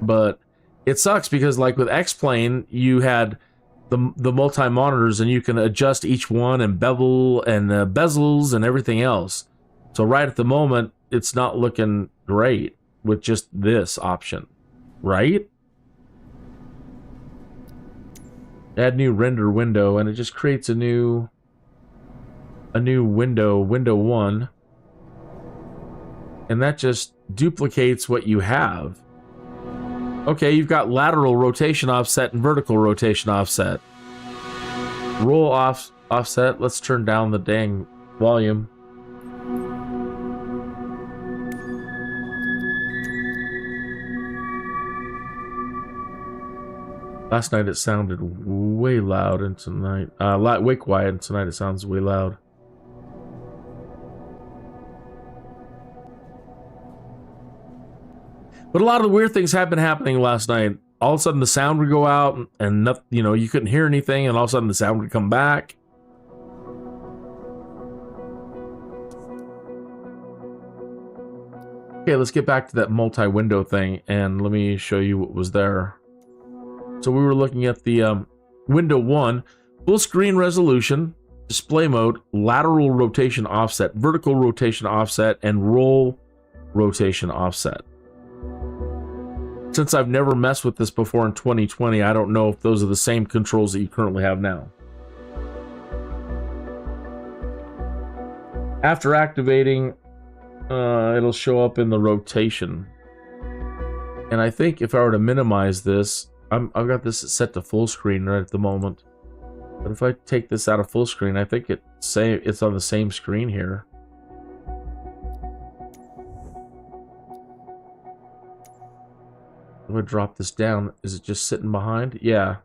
but it sucks because like with X-Plane, you had the multi-monitors and you can adjust each one and bevel and bezels and everything else. So right at the moment, it's not looking great with just this option. Right? Add new render window, and it just creates a new window, window 1, and that just duplicates what you have. Okay, you've got lateral rotation offset and vertical rotation offset. Roll offset. Let's turn down the dang volume. Last night it sounded way loud, and tonight, way quiet, and tonight it sounds way loud. But a lot of the weird things have been happening last night. All of a sudden the sound would go out, and nothing, you know, you couldn't hear anything, and all of a sudden the sound would come back. Okay, let's get back to that multi-window thing, and let me show you what was there. So we were looking at the window 1, full screen resolution, display mode, lateral rotation offset, vertical rotation offset, and roll rotation offset. Since I've never messed with this before in 2020, I don't know if those are the same controls that you currently have now. After activating, it'll show up in the rotation. And I think if I were to minimize this, I've got this set to full screen right at the moment. But if I take this out of full screen, I think it's on the same screen here. I'm gonna drop this down. Is it just sitting behind? Yeah.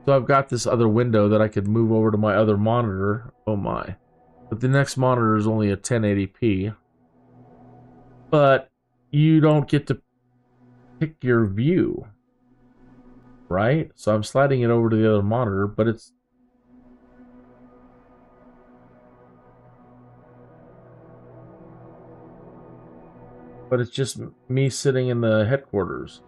So I've got this other window that I could move over to my other monitor. Oh my. But the next monitor is only a 1080p. But you don't get to pick your view. Right? So I'm sliding it over to the other monitor, but it's just me sitting in the headquarters.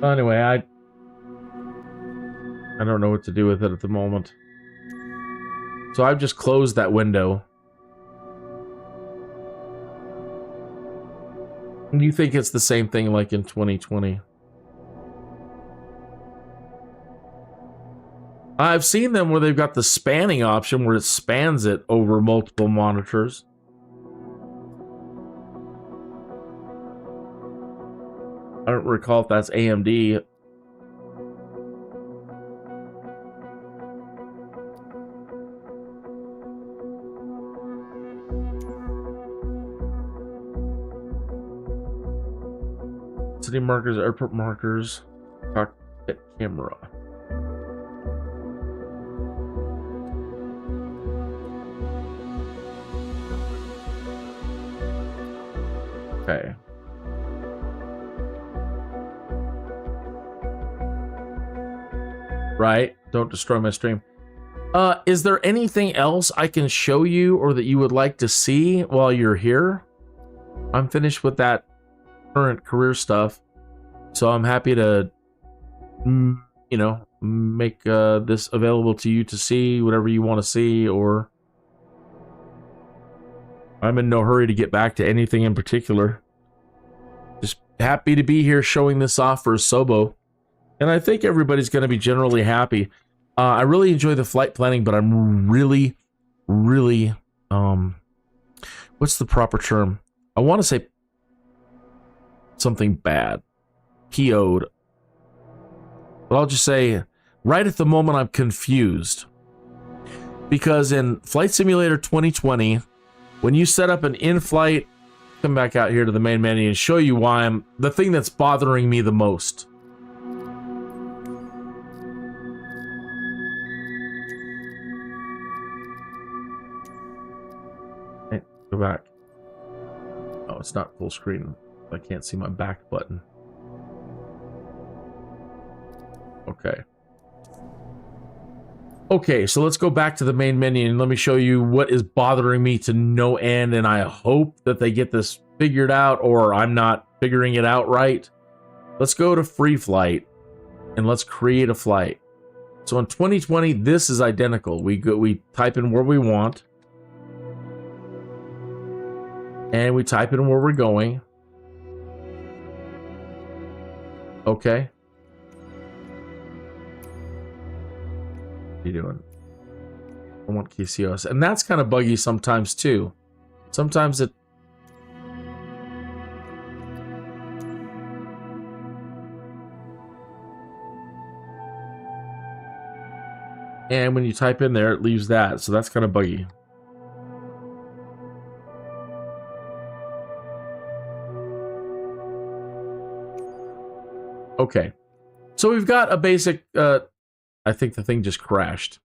Anyway, I don't know what to do with it at the moment. So I've just closed that window. Do you think it's the same thing like in 2020? I've seen them where they've got the spanning option where it spans it over multiple monitors. I don't recall if that's AMD. City markers, airport markers, cockpit camera. Okay. Right. Don't destroy my stream. Is there anything else I can show you or that you would like to see while you're here? I'm finished with that current career stuff, so I'm happy to, you know, make this available to you to see whatever you want to see, or I'm in no hurry to get back to anything in particular. Just happy to be here showing this off for Sobo. And I think everybody's going to be generally happy. I really enjoy the flight planning, but I'm really, what's the proper term? I want to say something bad. PO'd. But I'll just say, right at the moment, I'm confused. Because in Flight Simulator 2020, when you set up an in-flight, come back out here to the main menu and show you why I'm the thing that's bothering me the most. Go back. Oh, it's not full screen. I can't see my back button. Okay. Okay, so let's go back to the main menu and let me show you what is bothering me to no end, and I hope that they get this figured out, or I'm not figuring it out right. Let's go to free flight and let's create a flight. So in 2020, this is identical. We type in where we want. And we type in where we're going. Okay. What are you doing? I want KCOS. And that's kind of buggy sometimes too. Sometimes it... And when you type in there, it leaves that. So that's kind of buggy. Okay, so we've got a basic, I think the thing just crashed.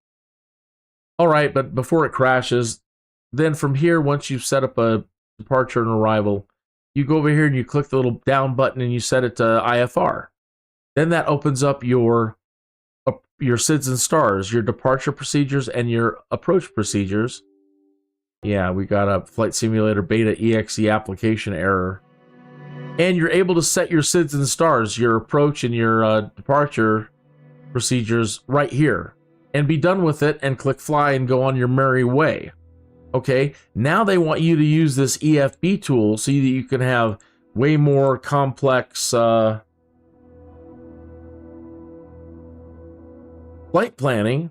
All right, but before it crashes, then from here, once you've set up a departure and arrival, you go over here and you click the little down button and you set it to IFR. Then that opens up your SIDS and stars, your departure procedures and your approach procedures. Yeah, we got a Flight Simulator Beta EXE application error. And you're able to set your SIDS and stars, your approach and your departure procedures right here. And be done with it and click fly and go on your merry way. Okay, now they want you to use this EFB tool so that you can have way more complex flight planning.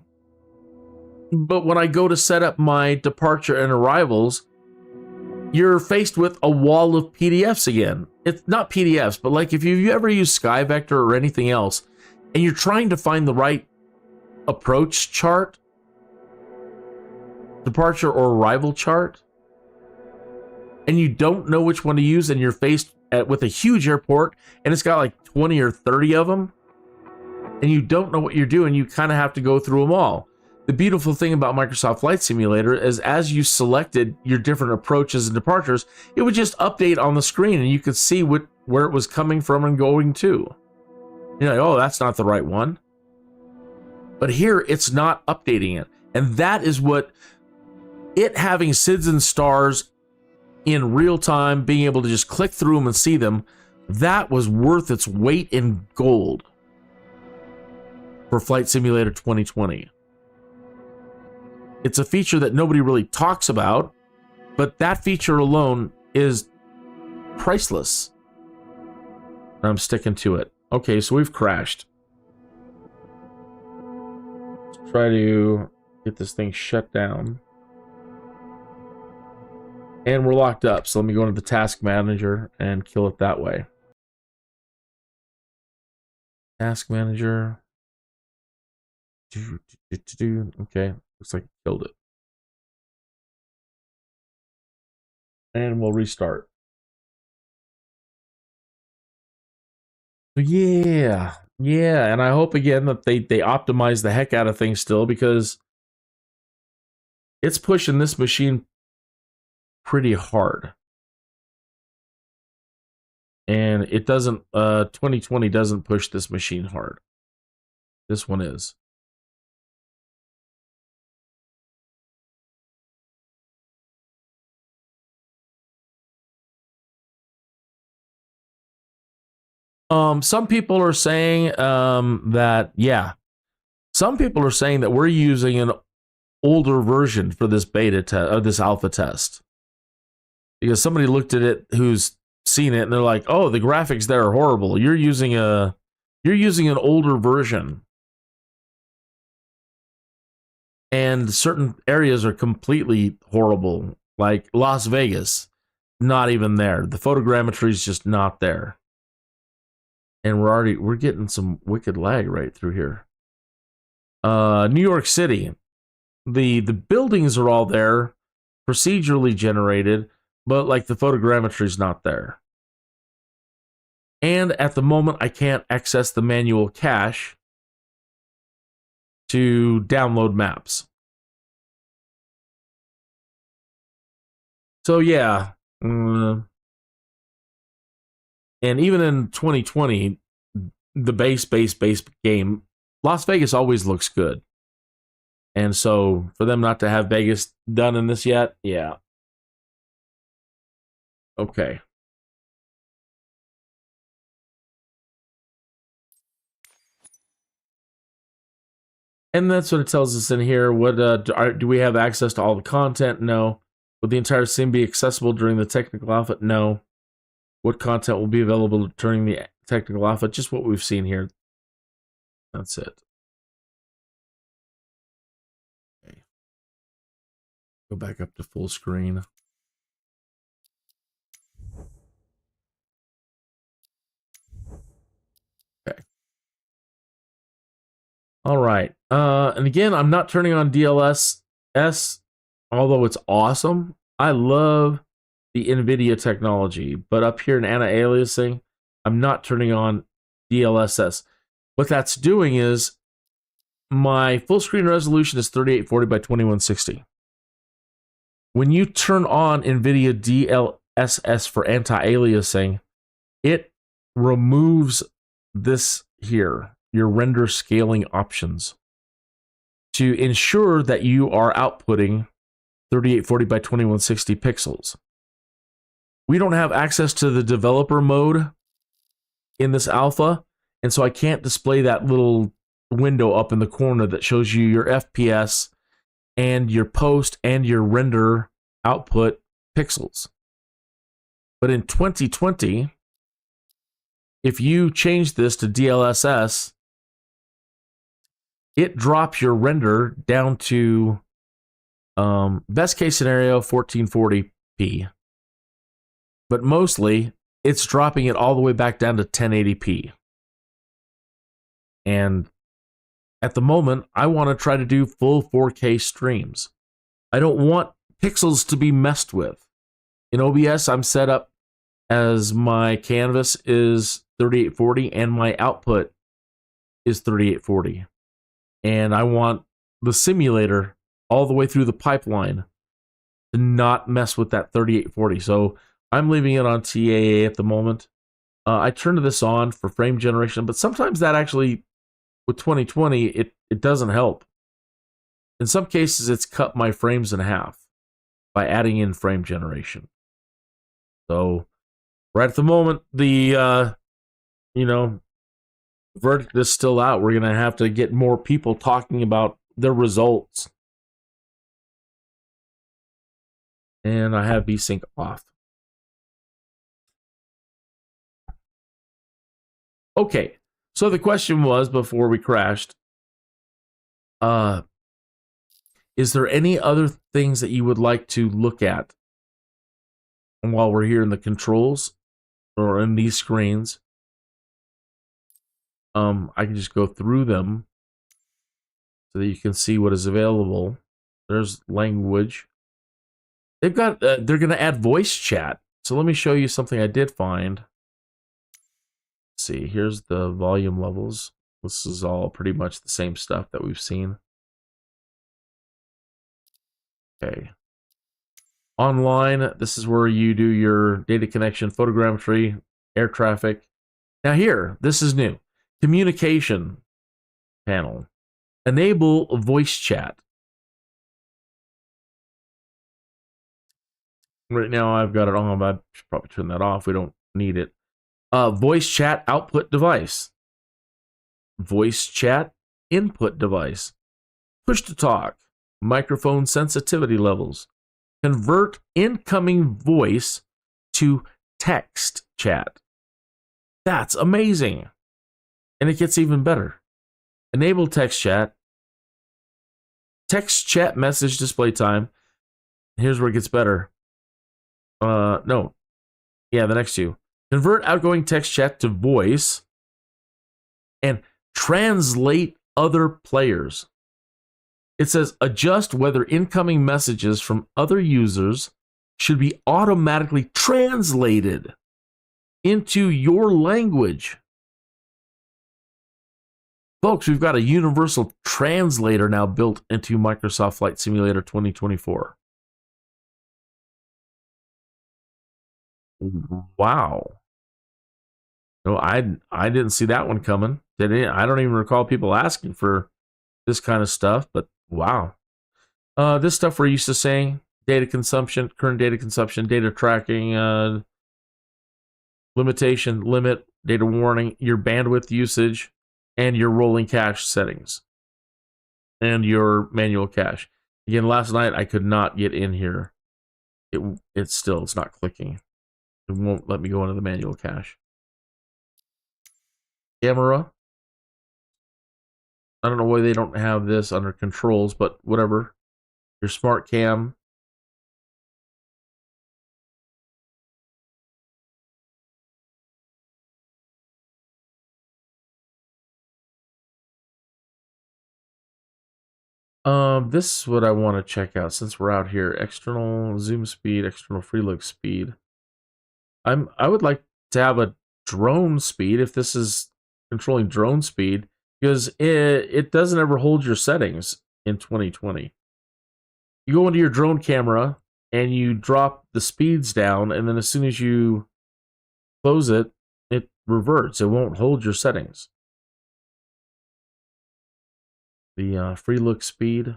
But when I go to set up my departure and arrivals, you're faced with a wall of PDFs again. It's not PDFs, but like if you ever use SkyVector or anything else, and you're trying to find the right approach chart, departure or arrival chart, and you don't know which one to use, and you're faced with a huge airport, and it's got like 20 or 30 of them, and you don't know what you're doing, you kind of have to go through them all. The beautiful thing about Microsoft Flight Simulator is as you selected your different approaches and departures, it would just update on the screen and you could see where it was coming from and going to. You're like, oh, that's not the right one. But here, it's not updating it. And that is what it having SIDS and stars in real time, being able to just click through them and see them, that was worth its weight in gold. for Flight Simulator 2020. It's a feature that nobody really talks about, but that feature alone is priceless. I'm sticking to it. Okay, so we've crashed. Let's try to get this thing shut down. And we're locked up, so let me go into the task manager and kill it that way. Task manager. Okay, looks like it killed it. And we'll restart. Yeah, and I hope again that they optimize the heck out of things still, because it's pushing this machine pretty hard. And it doesn't, 2020 doesn't push this machine hard. This one is. Some people are saying that, yeah. Some people are saying that we're using an older version for this beta test, or this alpha test. Because somebody looked at it who's seen it and they're like, "Oh, the graphics there are horrible. You're using an older version." And certain areas are completely horrible, like Las Vegas, not even there. The photogrammetry is just not there. And we're getting some wicked lag right through here. New York City, the buildings are all there, procedurally generated, but like the photogrammetry is not there. And at the moment, I can't access the manual cache to download maps. So yeah. And even in 2020, the base game, Las Vegas always looks good. And so for them not to have Vegas done in this yet, yeah. Okay. And that's what it tells us in here. What do we have access to all the content? No. Will the entire sim be accessible during the technical alpha? No. What content will be available during the technical alpha? Just what we've seen here. That's it. Okay. Go back up to full screen. Okay. All right. And again, I'm not turning on DLSS, although it's awesome. I love the NVIDIA technology, but up here in anti-aliasing, I'm not turning on DLSS. What that's doing is my full screen resolution is 3840 by 2160. When you turn on NVIDIA DLSS for anti-aliasing, it removes this here, your render scaling options, to ensure that you are outputting 3840 by 2160 pixels. We don't have access to the developer mode in this alpha, and so I can't display that little window up in the corner that shows you your FPS and your post and your render output pixels. But in 2020, if you change this to DLSS, it drops your render down to best case scenario 1440p. But mostly, it's dropping it all the way back down to 1080p. And at the moment, I want to try to do full 4K streams. I don't want pixels to be messed with. In OBS, I'm set up as my canvas is 3840 and my output is 3840. And I want the simulator all the way through the pipeline to not mess with that 3840. So I'm leaving it on TAA at the moment. I turned this on for frame generation, but sometimes that actually, with 2020, it doesn't help. In some cases, it's cut my frames in half by adding in frame generation. So right at the moment, the The verdict is still out. We're going to have to get more people talking about their results. And I have VSync off. Okay, so the question was before we crashed, is there any other things that you would like to look at while we're here in the controls or in these screens? I can just go through them so that you can see what is available. There's language. They've got, they're going to add voice chat. So let me show you something I did find. Let's see, here's the volume levels. This is all pretty much the same stuff that we've seen. Okay. Online, this is where you do your data connection, photogrammetry, air traffic. Now here, this is new. Communication panel. Enable voice chat. Right now I've got it on, but I should probably turn that off. We don't need it. Voice chat output device. Voice chat input device. Push to talk. Microphone sensitivity levels. Convert incoming voice to text chat. That's amazing. And it gets even better. Enable text chat. Text chat message display time. Here's where it gets better. No. Yeah, the next two. Convert outgoing text chat to voice and translate other players. It says adjust whether incoming messages from other users should be automatically translated into your language. Folks, we've got a universal translator now built into Microsoft Flight Simulator 2024. Wow. No, I didn't see that one coming. I don't even recall people asking for this kind of stuff, but wow. This stuff we're used to saying, data consumption, current data consumption, data tracking, limitation, limit, data warning, your bandwidth usage, and your rolling cache settings, and your manual cache. Again, last night I could not get in here. It's not clicking. It won't let me go into the manual cache. Camera. I don't know why they don't have this under controls, but whatever. Your smart cam. This is what I want to check out since we're out here. External zoom speed, external free look speed. I would like to have a drone speed if this is controlling drone speed, because it doesn't ever hold your settings in 2020. You go into your drone camera and you drop the speeds down, and then as soon as you close it, it reverts. It won't hold your settings. The free look speed.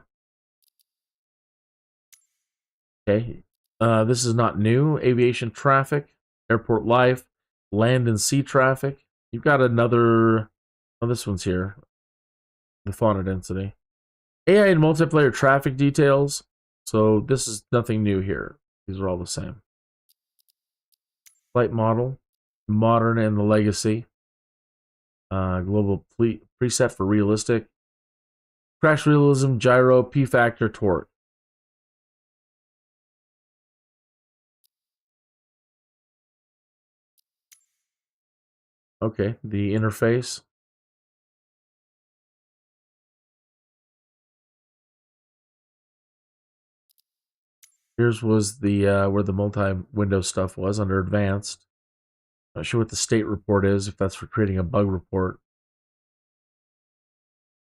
Okay. This is not new. Aviation traffic, airport life, land and sea traffic. You've got another. Oh, this one's here. The fauna density. AI and multiplayer traffic details. So this is nothing new here. These are all the same. Flight model, modern and the legacy. Global preset for realistic. Crash realism, gyro, P factor, torque. Okay, the interface. Here's was the where the multi-window stuff was under advanced. Not sure what the state report is, if that's for creating a bug report.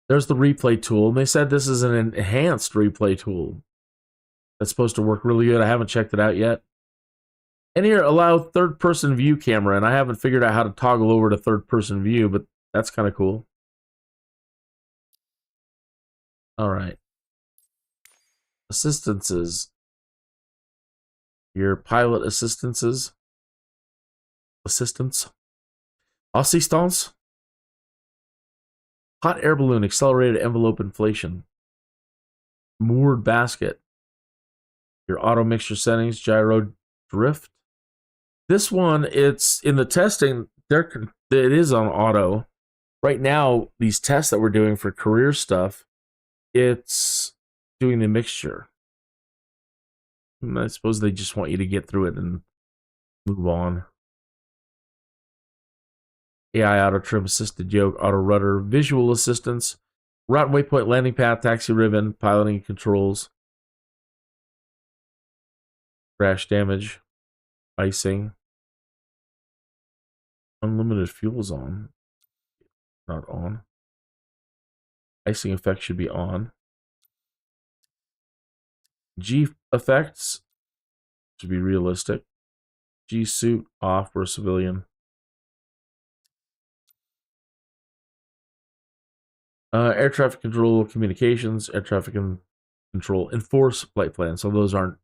There's the replay tool, and they said this is an enhanced replay tool that's supposed to work really good. I haven't checked it out yet. And here, allow third-person view camera, and I haven't figured out how to toggle over to third-person view, but that's kind of cool. All right. Assistances. Your pilot assistances. Assistance. Assistance. Hot air balloon, accelerated envelope inflation. Moored basket. Your auto mixture settings, gyro drift. This one, it's in the testing, it is on auto. Right now, these tests that we're doing for career stuff, it's doing the mixture. And I suppose they just want you to get through it and move on. AI auto trim, assisted yoke, auto rudder, visual assistance, route and waypoint, landing path, taxi ribbon, piloting controls, crash damage, icing, unlimited fuel's on, not on. Icing effect should be on. G effects should be realistic. G suit off for a civilian. Air traffic control, communications, air traffic control, enforce flight plan. So those aren't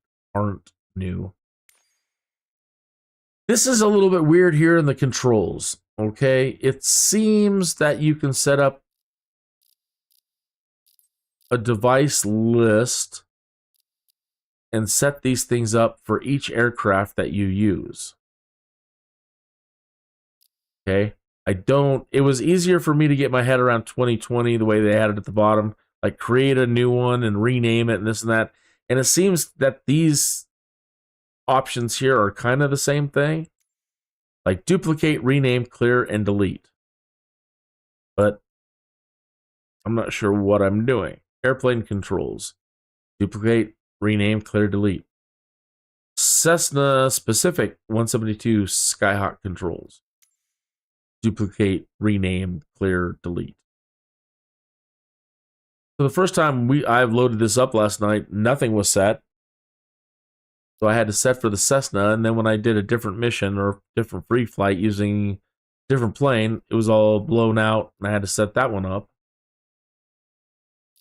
new. This is a little bit weird here in the controls. Okay, it seems that you can set up a device list and set these things up for each aircraft that you use. Okay. It was easier for me to get my head around 2020 the way they had it at the bottom, like create a new one and rename it and this and that. And it seems that these options here are kind of the same thing, like duplicate, rename, clear, and delete. But I'm not sure what I'm doing. Airplane controls, duplicate, rename, clear, delete. Cessna specific 172 Skyhawk controls. Duplicate, rename, clear, delete. So the first time I've loaded this up last night, nothing was set. So I had to set for the Cessna, and then when I did a different mission or different free flight using a different plane, it was all blown out, and I had to set that one up.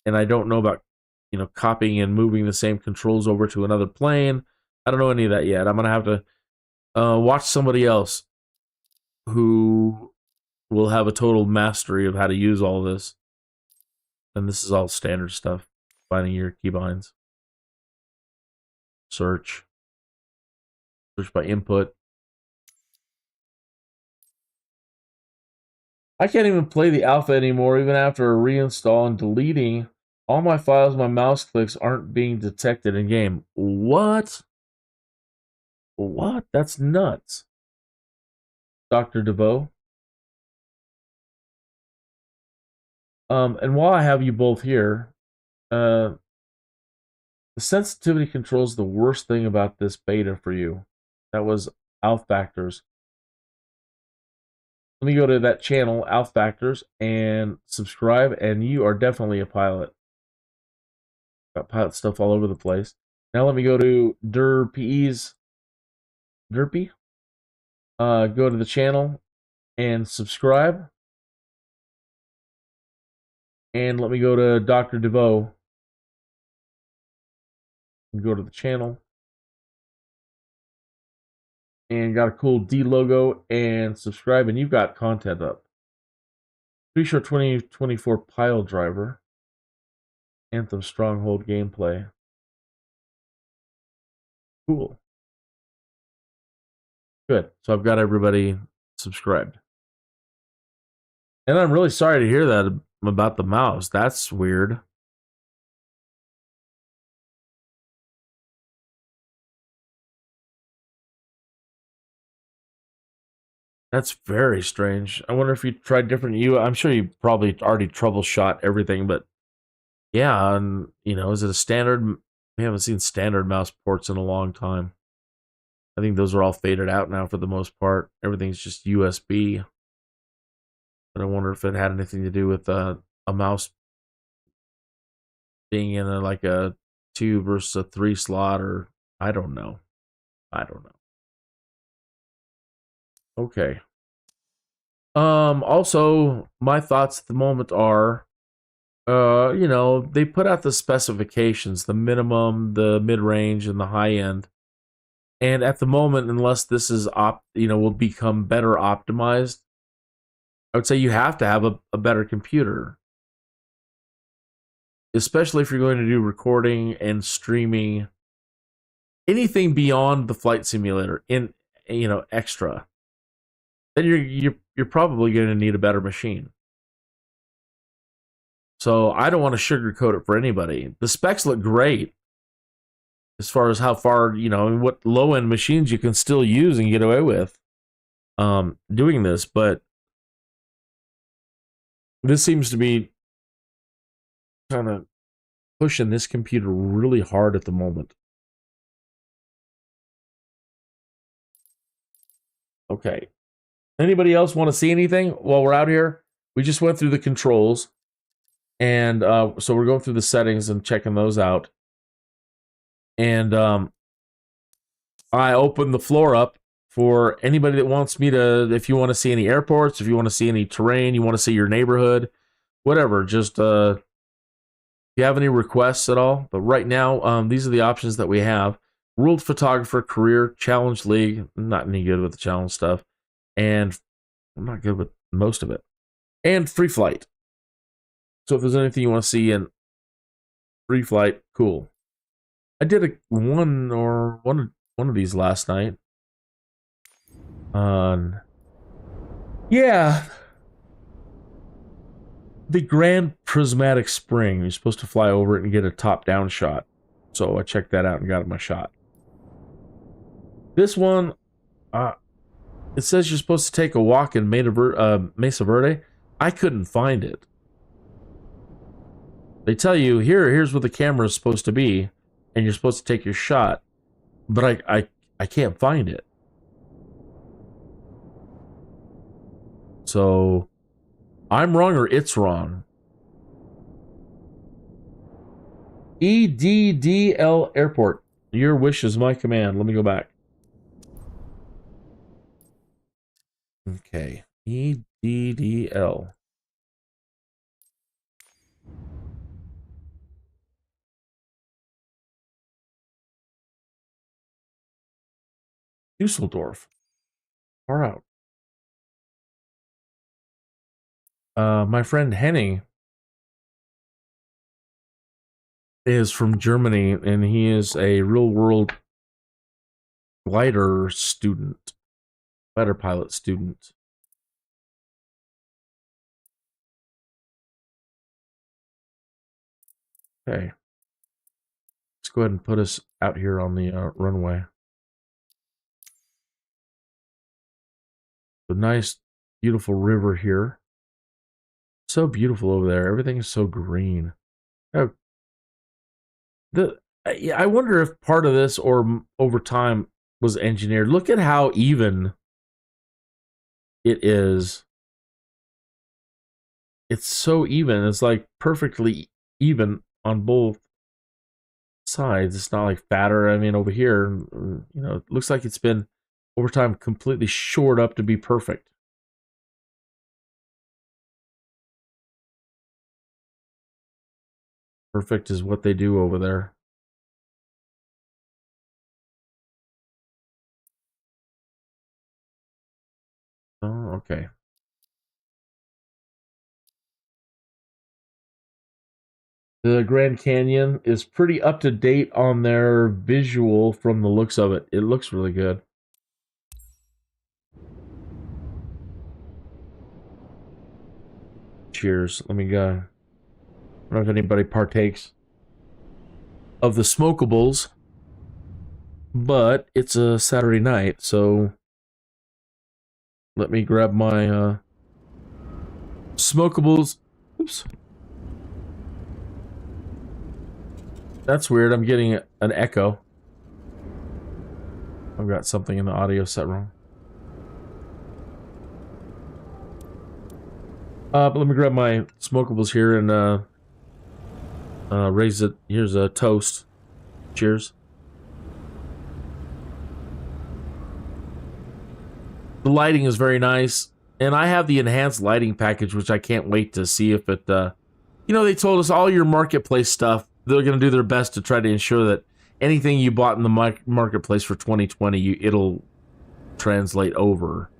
And I don't know about, copying and moving the same controls over to another plane. I don't know any of that yet. I'm going to have to watch somebody else who will have a total mastery of how to use all this. And this is all standard stuff. Finding your keybinds. Search by input. I can't even play the alpha anymore, even after a reinstall and deleting. All my files, my mouse clicks aren't being detected in game. What? What? That's nuts. Dr. DeVoe. And while I have you both here, the sensitivity control is the worst thing about this beta for you. That was Alpha Factors. Let me go to that channel, Alpha Factors, and subscribe, and you are definitely a pilot. Got pilot stuff all over the place. Now let me go to Derpy. Go to the channel and subscribe. And let me go to Dr. DeVoe. Go to the channel. And got a cool D logo and subscribe, and you've got content up. Pretty sure 2024 Pile Driver. Anthem Stronghold gameplay. Cool. Good. So I've got everybody subscribed. And I'm really sorry to hear that about the mouse. That's weird. That's very strange. I wonder if you tried different I'm sure you probably already troubleshot everything, but yeah, and is it a standard? We haven't seen standard mouse ports in a long time. I think those are all faded out now for the most part. Everything's just USB. But I wonder if it had anything to do with a mouse being in like a 2 versus a 3 slot, or I don't know. Okay. Also, my thoughts at the moment are, they put out the specifications, the minimum, the mid-range, and the high-end. And at the moment, unless this is will become better optimized, I would say you have to have a better computer. especially if you're going to do recording and streaming, anything beyond the flight simulator in, extra, then you're probably going to need a better machine. So I don't want to sugarcoat it for anybody. The specs look great as far as how far, what low-end machines you can still use and get away with doing this, but this seems to be kind of pushing this computer really hard at the moment. Okay. Anybody else want to see anything while we're out here? We just went through the controls, and so we're going through the settings and checking those out. And I opened the floor up for anybody that wants me to, if you want to see any airports, if you want to see any terrain, you want to see your neighborhood, whatever, just if you have any requests at all. But right now, these are the options that we have. World Photographer, Career, Challenge League. I'm not any good with the challenge stuff. And I'm not good with most of it. And Free Flight. So if there's anything you want to see in Free Flight, cool. I did one of these last night. Yeah. The Grand Prismatic Spring. You're supposed to fly over it and get a top-down shot. So I checked that out and got my shot. This one, it says you're supposed to take a walk in Mesa Verde. I couldn't find it. They tell you, here's where the camera is supposed to be, and you're supposed to take your shot. But I can't find it. So, I'm wrong or it's wrong. EDDL Airport. Your wish is my command. Let me go back. Okay. EDDL. Dusseldorf. Far out. My friend Henning is from Germany, and he is a real-world glider student, glider pilot student. Okay. Let's go ahead and put us out here on the runway. A nice, beautiful river here. So beautiful over there. Everything is so green. I wonder if part of this or over time was engineered. Look at how even it is. It's so even. It's like perfectly even on both sides. It's not like fatter. I mean, over here, it looks like it's been over time completely shored up to be perfect. Perfect is what they do over there. Oh, okay. The Grand Canyon is pretty up to date on their visual from the looks of it. It looks really good. Cheers. Let me go. I don't know if anybody partakes of the smokables, but it's a Saturday night, so let me grab my smokables. Oops. That's weird. I'm getting an echo. I've got something in the audio set wrong. But let me grab my smokables here and raise it. Here's a toast. Cheers. The lighting is very nice, and I have the enhanced lighting package, which I can't wait to see if it. They told us all your marketplace stuff. They're going to do their best to try to ensure that anything you bought in the marketplace for 2020, it'll translate over.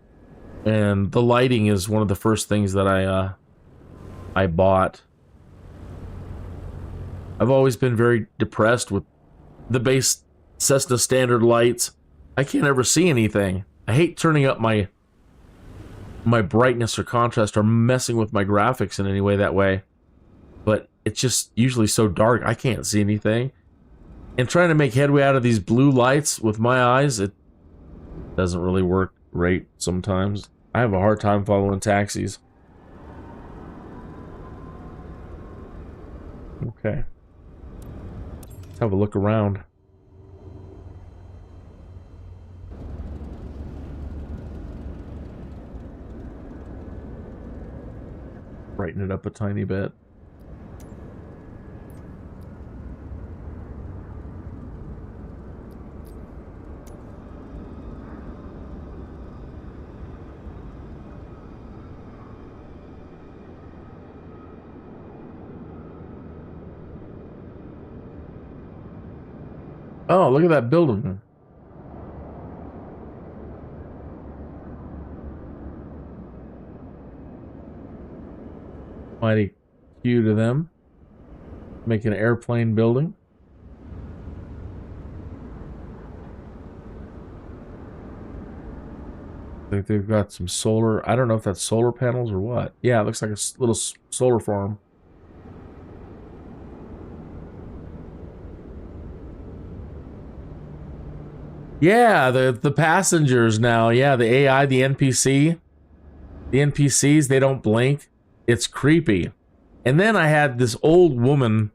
And the lighting is one of the first things that I bought. I've always been very depressed with the base Cessna standard lights. I can't ever see anything. I hate turning up my brightness or contrast or messing with my graphics in any way that way. But it's just usually so dark, I can't see anything. And trying to make headway out of these blue lights with my eyes, it doesn't really work great sometimes. I have a hard time following taxis. Okay. Let's have a look around. Brighten it up a tiny bit. Oh, look at that building. Mighty cute of them. Make an airplane building. I think they've got some solar. I don't know if that's solar panels or what. Yeah, it looks like a little solar farm. Yeah, the passengers now. Yeah, the AI, the NPC. The NPCs, they don't blink. It's creepy. And then I had this old woman.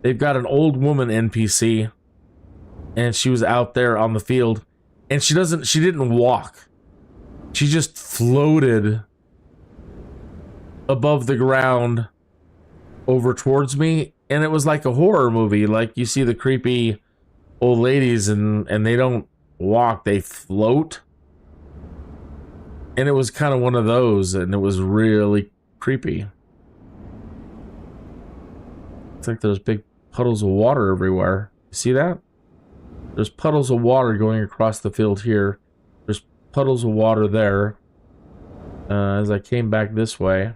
They've got an old woman NPC. And she was out there on the field. And she didn't walk. She just floated above the ground over towards me. And it was like a horror movie. Like you see the creepy old ladies and they don't walk, they float. And it was kind of one of those, and it was really creepy. It's like there's big puddles of water everywhere. You see that? There's puddles of water going across the field here. There's puddles of water there. As I came back this way,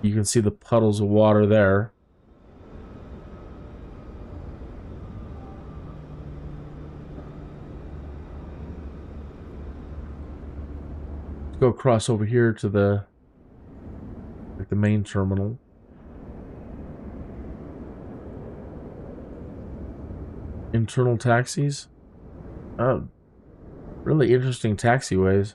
you can see the puddles of water there. Go across over here to the main terminal. Internal taxis. Oh, really interesting taxiways.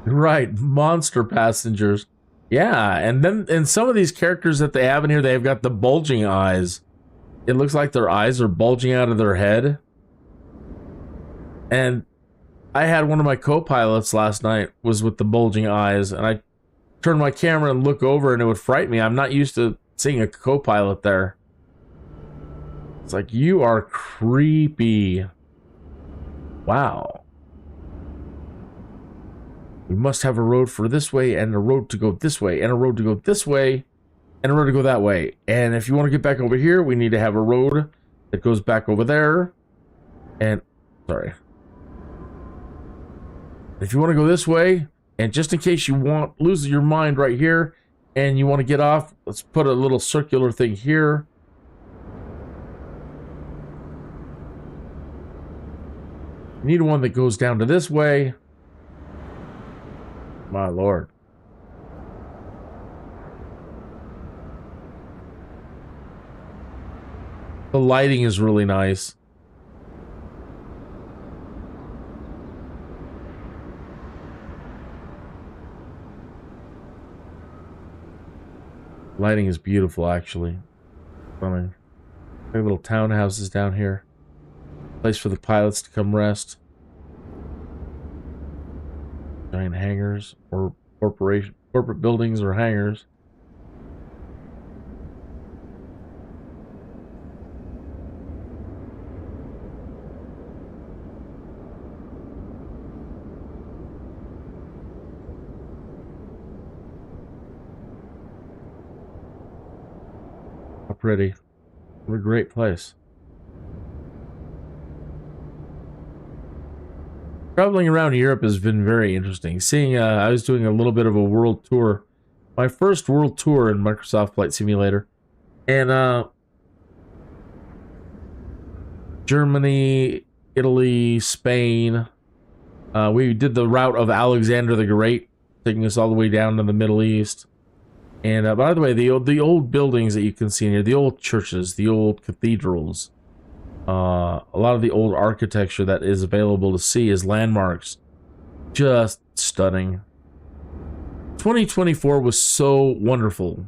Right, monster passengers. Yeah, and then in some of these characters that they have in here, they've got the bulging eyes. It looks like their eyes are bulging out of their head. And I had one of my co-pilots last night was with the bulging eyes, and I turned my camera and look over and it would frighten me. I'm not used to seeing a co-pilot there. It's like, you are creepy. Wow. We must have a road for this way, and a road to go this way, and a road to go this way, and a road to go that way. And if you want to get back over here, we need to have a road that goes back over there. And, sorry. If you want to go this way, and just in case you lose your mind right here, and you want to get off, let's put a little circular thing here. You need one that goes down to this way. My lord. The lighting is really nice. Lighting is beautiful, actually. Stunning. Little townhouses down here. Place for the pilots to come rest. Giant hangars or corporate buildings or hangars. How pretty. What a great place. Traveling around Europe has been very interesting. Seeing, I was doing a little bit of a world tour. My first world tour in Microsoft Flight Simulator. And, Germany, Italy, Spain. We did the route of Alexander the Great, taking us all the way down to the Middle East. And by the way, the old buildings that you can see in here, the old churches, the old cathedrals, a lot of the old architecture that is available to see as landmarks, just stunning. 2024 was so wonderful.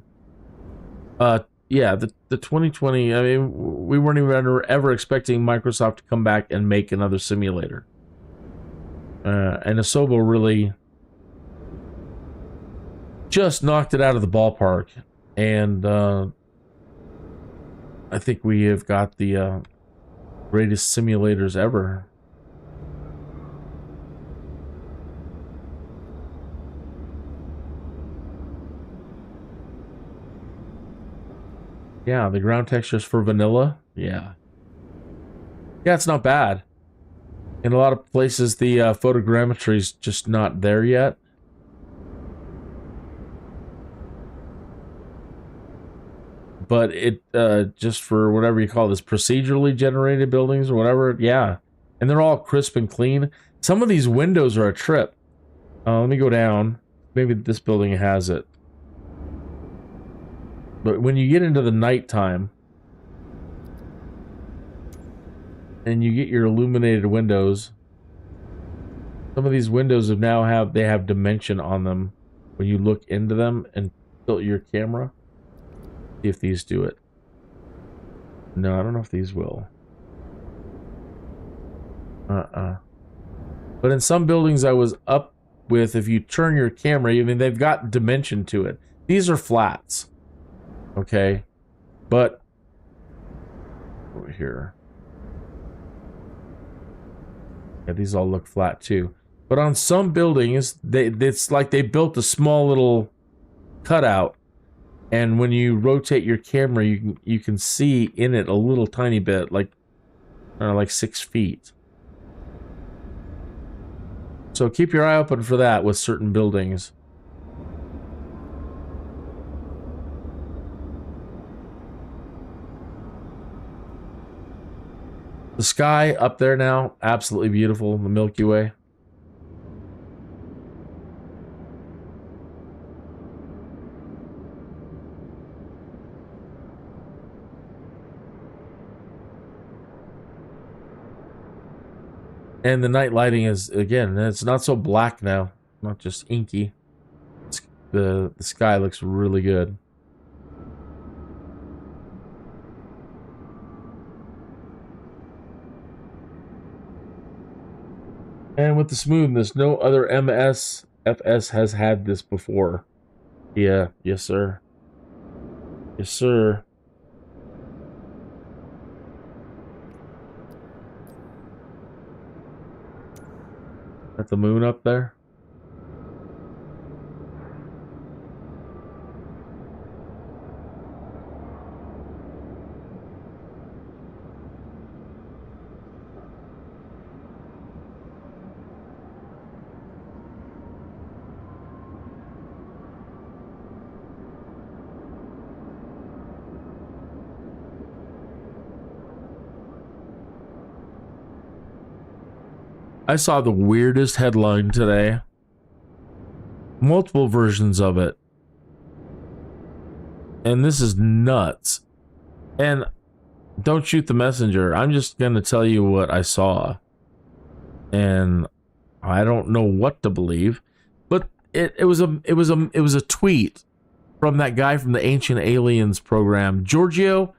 Yeah, the 2020, I mean, we weren't even ever expecting Microsoft to come back and make another simulator. And Asobo really just knocked it out of the ballpark. And I think we have got the greatest simulators ever. Yeah, the ground textures for vanilla. Yeah. Yeah, it's not bad. In a lot of places, the photogrammetry is just not there yet. But it, just for whatever you call this, procedurally generated buildings or whatever, yeah. And they're all crisp and clean. Some of these windows are a trip. Let me go down. Maybe this building has it. But when you get into the nighttime and you get your illuminated windows, some of these windows have dimension on them when you look into them and tilt your camera. See if these do it. No, I don't know if these will. But in some buildings I was up with, if you turn your camera, I mean, they've got dimension to it. These are flats. Okay, but over here, yeah, these all look flat too. But on some buildings, it's like they built a small little cutout, and when you rotate your camera, you can see in it a little tiny bit, like 6 feet. So keep your eye open for that with certain buildings. The sky up there now, absolutely beautiful, the Milky Way. And the night lighting is, again, it's not so black now, not just inky. The sky looks really good. And with the smoothness, no other MSFS has had this before. Yeah, yes sir. Yes sir. At the moon up there? I saw the weirdest headline today. Multiple versions of it. And this is nuts. And don't shoot the messenger. I'm just going to tell you what I saw. And I don't know what to believe. But it was a tweet from that guy from the Ancient Aliens program. Giorgio,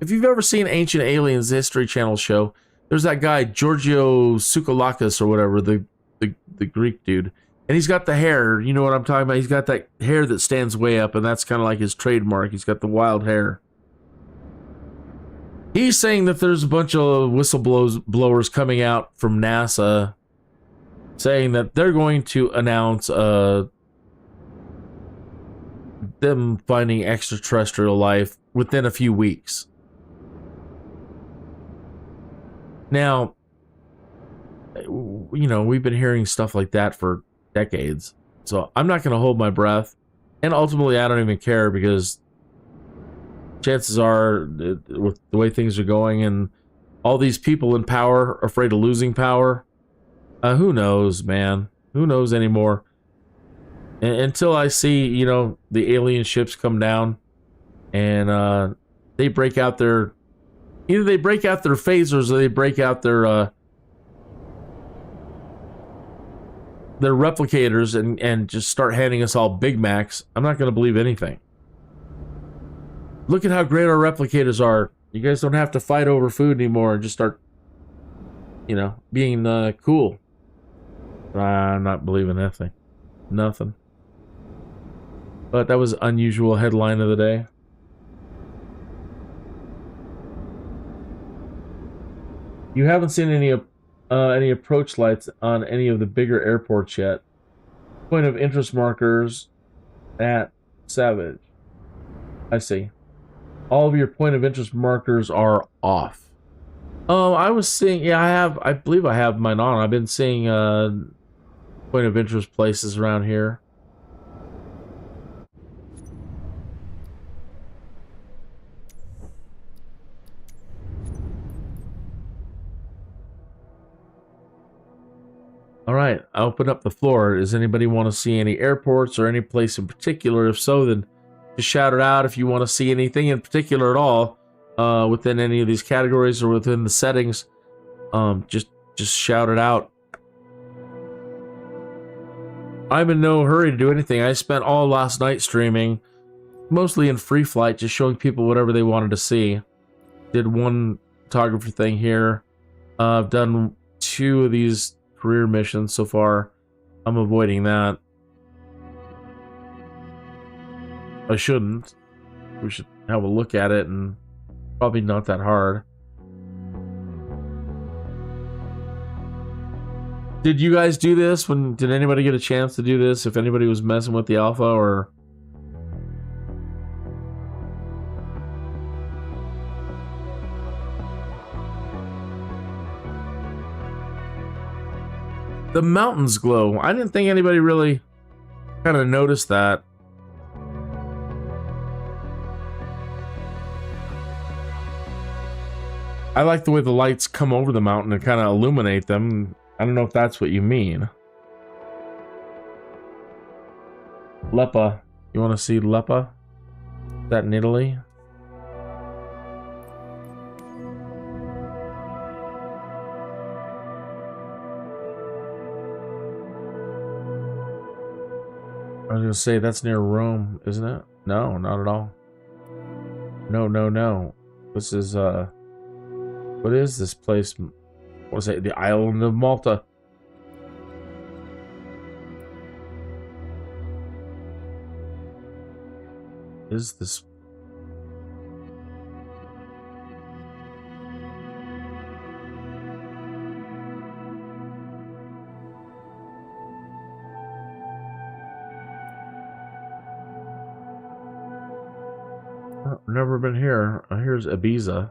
if you've ever seen Ancient Aliens, the History Channel show, there's that guy, Giorgio Tsoukalakis or whatever, the Greek dude. And he's got the hair, you know what I'm talking about? He's got that hair that stands way up, and that's kind of like his trademark. He's got the wild hair. He's saying that there's a bunch of whistleblowers coming out from NASA saying that they're going to announce them finding extraterrestrial life within a few weeks. Now, you know, we've been hearing stuff like that for decades. So I'm not going to hold my breath. And ultimately, I don't even care, because chances are, with the way things are going and all these people in power are afraid of losing power, who knows, man? Who knows anymore? Until I see, you know, the alien ships come down and they break out their... Either they break out their phasers or they break out their replicators and just start handing us all Big Macs, I'm not going to believe anything. Look at how great our replicators are. You guys don't have to fight over food anymore and just start, you know, being cool. I'm not believing that thing. Nothing. But that was unusual headline of the day. You haven't seen any approach lights on any of the bigger airports yet. Point of interest markers at Savage. I see. All of your point of interest markers are off. Oh, I was seeing, yeah, I believe I have mine on. I've been seeing point of interest places around here. All right, I open up the floor. Does anybody want to see any airports or any place in particular? If so, then just shout it out if you want to see anything in particular at all within any of these categories or within the settings. Just shout it out. I'm in no hurry to do anything. I spent all last night streaming, mostly in free flight, just showing people whatever they wanted to see. Did one photography thing here. I've done 2 of these career missions so far. I'm avoiding that. I shouldn't. We should have a look at it, and probably not that hard. Did you guys do this? Did anybody get a chance to do this? If anybody was messing with the alpha, or... The mountains glow. I didn't think anybody really kind of noticed that. I like the way the lights come over the mountain and kind of illuminate them. I don't know if that's what you mean. Lepa. You want to see Lepa? Is that in Italy? I was gonna say that's near Rome, isn't it? No, not at all. No. This is what is this place? What is it? The island of Malta. Is this? Never been here. Here's Ibiza.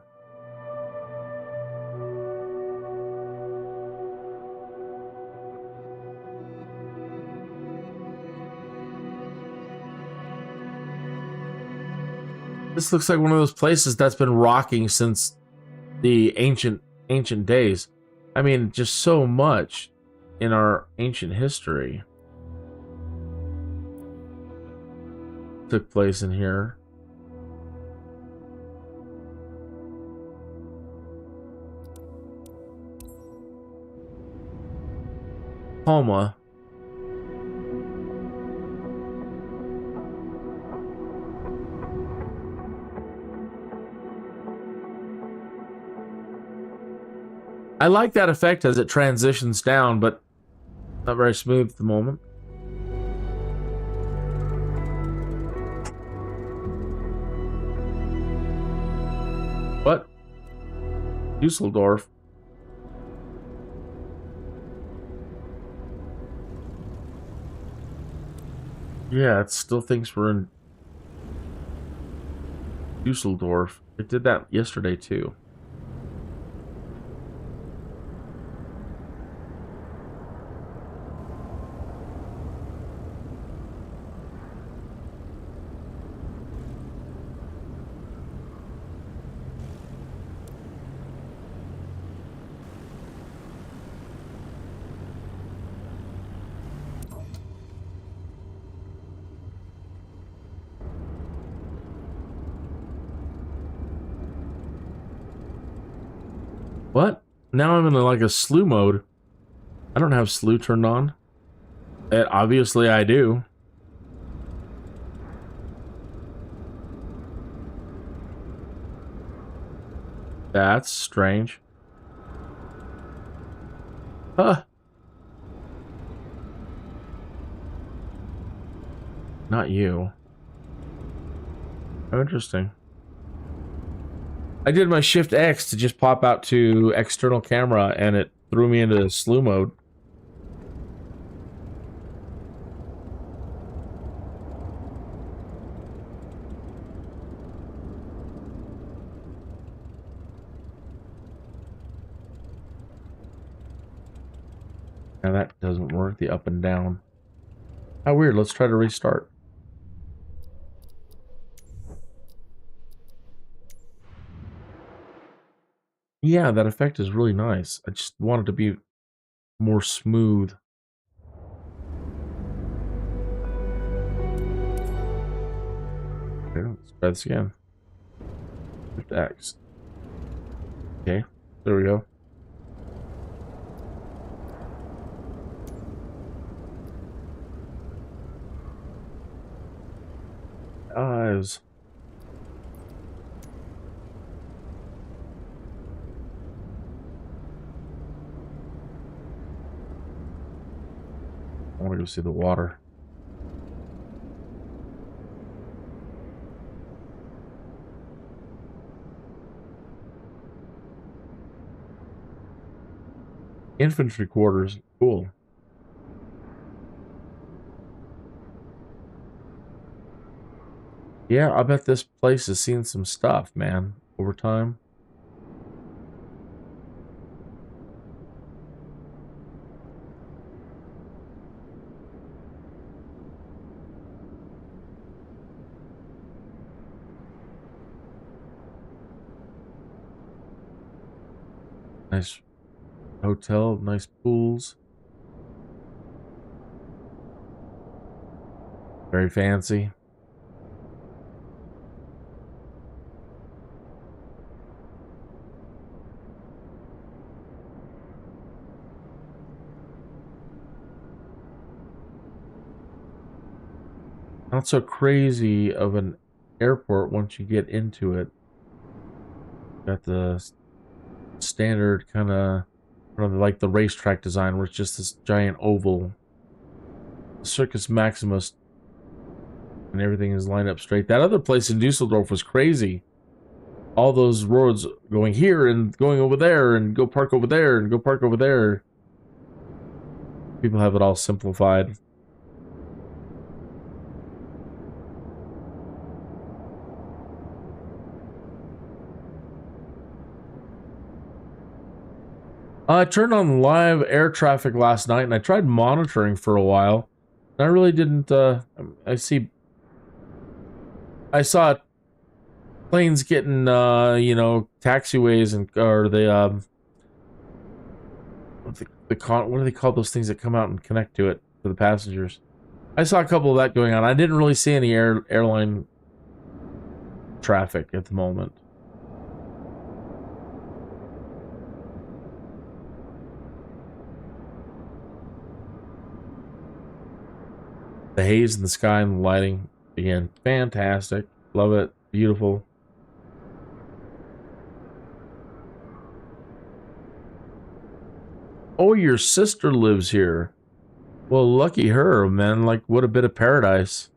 This looks like one of those places that's been rocking since the ancient days. I mean, just so much in our ancient history took place in here. Palma. I like that effect as it transitions down, but not very smooth at the moment. What? Dusseldorf. Yeah, it still thinks we're in... Dusseldorf. It did that yesterday too. What? Now I'm in like a slew mode. I don't have slew turned on. Obviously I do. That's strange. Huh. Not you. Oh, interesting. I did my Shift X to just pop out to external camera and it threw me into slew mode. Now that doesn't work, the up and down. How weird, let's try to restart. Yeah, that effect is really nice. I just want it to be more smooth. Okay, let's try this again. Shift X. Okay, there we go. Eyes. I want to go see the water. Infantry quarters, cool. Yeah, I bet this place has seen some stuff, man, over time. Nice hotel, nice pools. Very fancy. Not so crazy of an airport once you get into it. Got the standard kind of like the racetrack design where it's just this giant oval. Circus Maximus and everything is lined up straight. That other place in Dusseldorf was crazy. All those roads going here and going over there and go park over there and go park over there. People have it all simplified. I turned on live air traffic last night and I tried monitoring for a while. I really didn't, I saw planes getting, you know, taxiways and, or the, what do they call those things that come out and connect to it for the passengers? I saw a couple of that going on. I didn't really see any airline traffic at the moment. The haze in the sky and the lighting, again, fantastic. Love it. Beautiful. Oh, your sister lives here. Well, lucky her, man. Like, what a bit of paradise.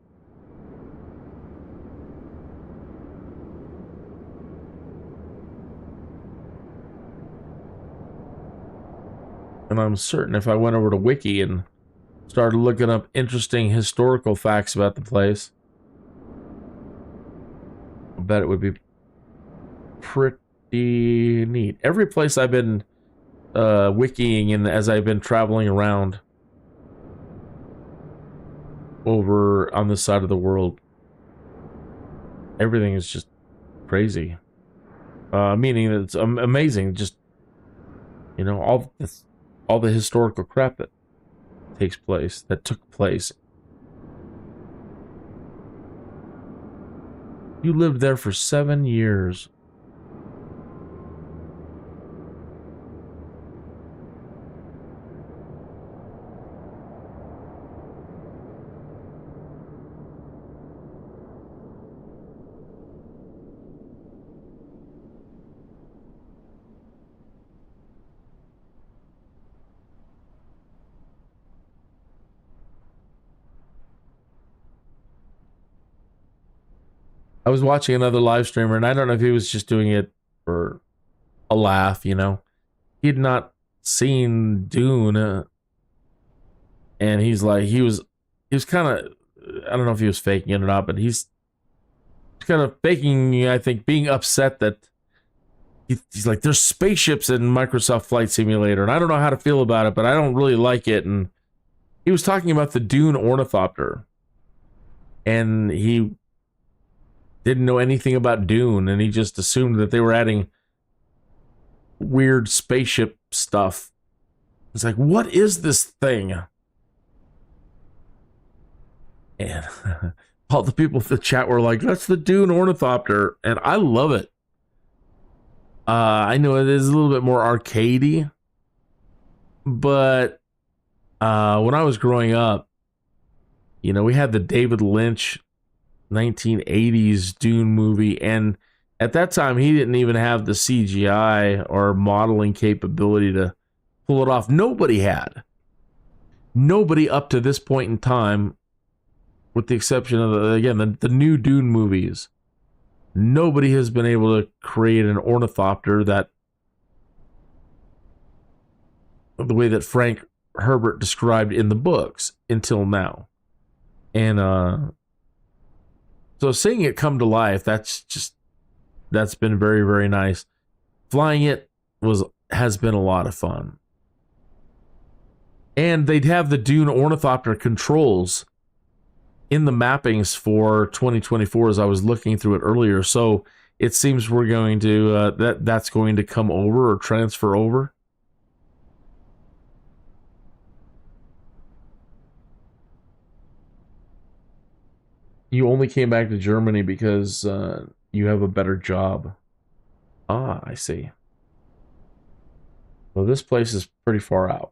And I'm certain if I went over to Wiki and started looking up interesting historical facts about the place, bet it would be pretty neat. Every place I've been wikiing in as I've been traveling around over on this side of the world, everything is just crazy. Meaning that it's amazing. Just, you know, all the historical crap that took place. You lived there for 7 years. I was watching another live streamer, and I don't know if he was just doing it for a laugh, you know. He had not seen Dune, and he's like, he was kind of, I don't know if he was faking it or not, but he's kind of faking, I think, being upset that he's like, there's spaceships in Microsoft Flight Simulator, and I don't know how to feel about it, but I don't really like it. And he was talking about the Dune ornithopter, and he didn't know anything about Dune, and he just assumed that they were adding weird spaceship stuff. It's like, what is this thing? And all the people in the chat were like, that's the Dune ornithopter, and I love it. I know it is a little bit more arcadey, but when I was growing up, you know, we had the David Lynch 1980s Dune movie, and at that time he didn't even have the CGI or modeling capability to pull it off. Nobody up to this point in time, with the exception of the new Dune movies, nobody has been able to create an ornithopter that the way that Frank Herbert described in the books until now. And so seeing it come to life, that's been very, very nice. Flying it has been a lot of fun. And they'd have the Dune ornithopter controls in the mappings for 2024 as I was looking through it earlier. So it seems we're going to that's going to come over or transfer over. You only came back to Germany because you have a better job. Ah, I see. Well, this place is pretty far out.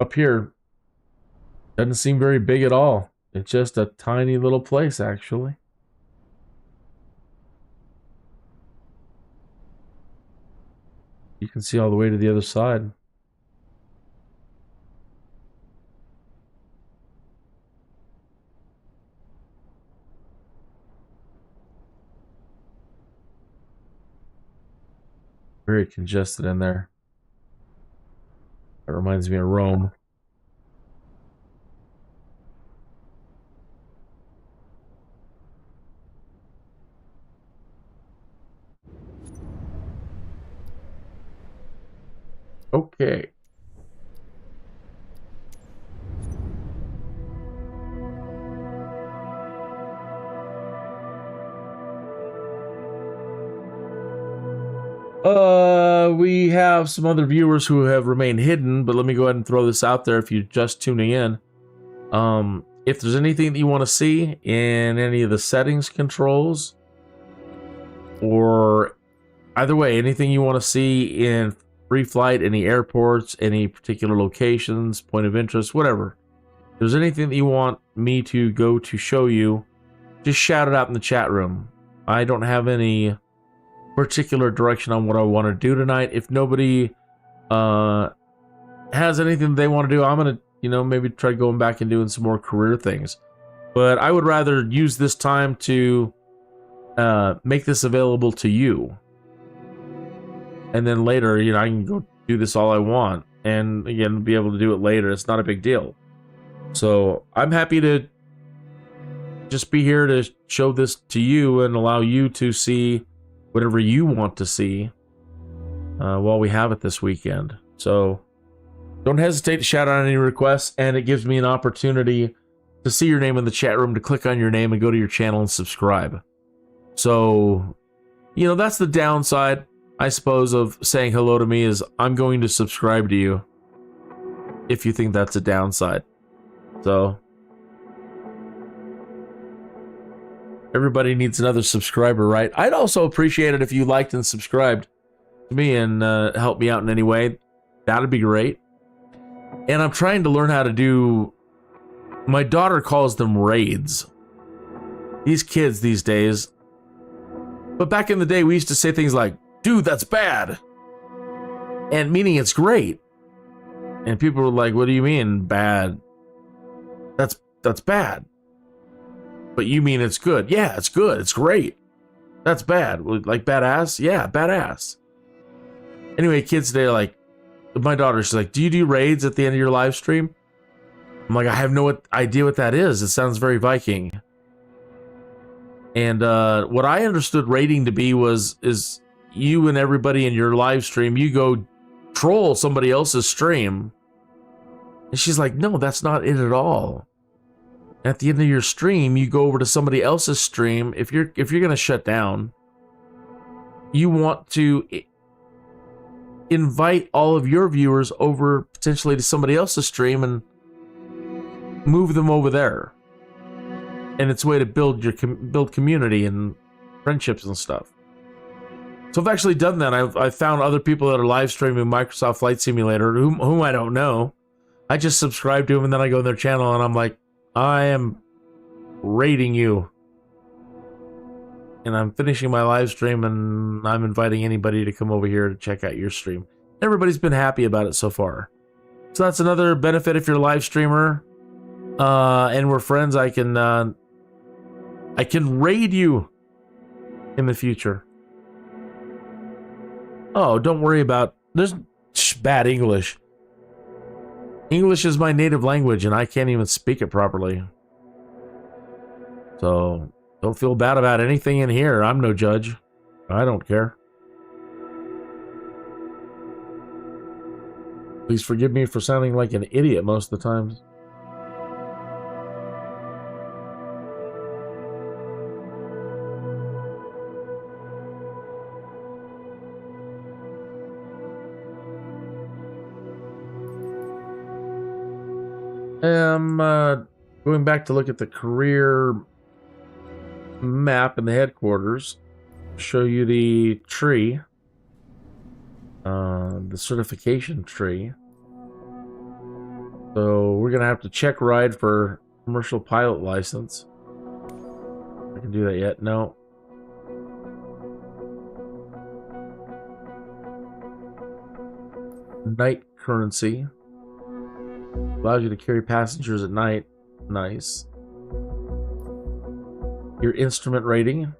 Up here, doesn't seem very big at all. It's just a tiny little place, actually. You can see all the way to the other side. Very congested in there. That reminds me of Rome. Okay. We have some other viewers who have remained hidden, but let me go ahead and throw this out there if you're just tuning in. If there's anything that you want to see in any of the settings controls, or either way, anything you want to see in free flight, any airports, any particular locations, point of interest, whatever. If there's anything that you want me to go to show you, just shout it out in the chat room. I don't have any particular direction on what I want to do tonight. If nobody has anything they want to do, I'm gonna, you know, maybe try going back and doing some more career things. But I would rather use this time to make this available to you, and then later, you know, I can go do this all I want, and again, be able to do it later. It's not a big deal. So I'm happy to just be here to show this to you and allow you to see whatever you want to see while we have it this weekend. So don't hesitate to shout out any requests, and it gives me an opportunity to see your name in the chat room, to click on your name and go to your channel and subscribe. So, you know, that's the downside, I suppose, of saying hello to me, is I'm going to subscribe to you if you think that's a downside. So everybody needs another subscriber, right? I'd also appreciate it if you liked and subscribed to me and helped me out in any way. That'd be great. And I'm trying to learn how to do, my daughter calls them raids. These kids these days. But back in the day, we used to say things like, dude, that's bad. And meaning it's great. And people were like, what do you mean bad? That's bad. But you mean it's good? Yeah, it's good. It's great. That's bad. Like badass? Yeah, badass. Anyway, kids today are like, my daughter, she's like, do you do raids at the end of your live stream? I'm like, I have no idea what that is. It sounds very Viking. And what I understood raiding to be is you and everybody in your live stream, you go troll somebody else's stream. And she's like, no, that's not it at all. At the end of your stream, you go over to somebody else's stream. If you're gonna shut down, you want to invite all of your viewers over potentially to somebody else's stream and move them over there. And it's a way to build community and friendships and stuff. So I've actually done that. I've found other people that are live streaming Microsoft Flight Simulator whom I don't know. I just subscribe to them, and then I go in their channel and I'm like, I am raiding you. And I'm finishing my live stream, and I'm inviting anybody to come over here to check out your stream. Everybody's been happy about it so far. So that's another benefit if you're a live streamer and we're friends. I can raid you in the future. Oh, don't worry about, there's bad English. English is my native language, and I can't even speak it properly. So don't feel bad about anything in here. I'm no judge. I don't care. Please forgive me for sounding like an idiot most of the times. I'm going back to look at the career map in the headquarters. Show you the tree. The certification tree. So we're gonna have to check ride for commercial pilot license. I can do that yet? No. Night currency. Allows you to carry passengers at night. Nice. Your instrument rating.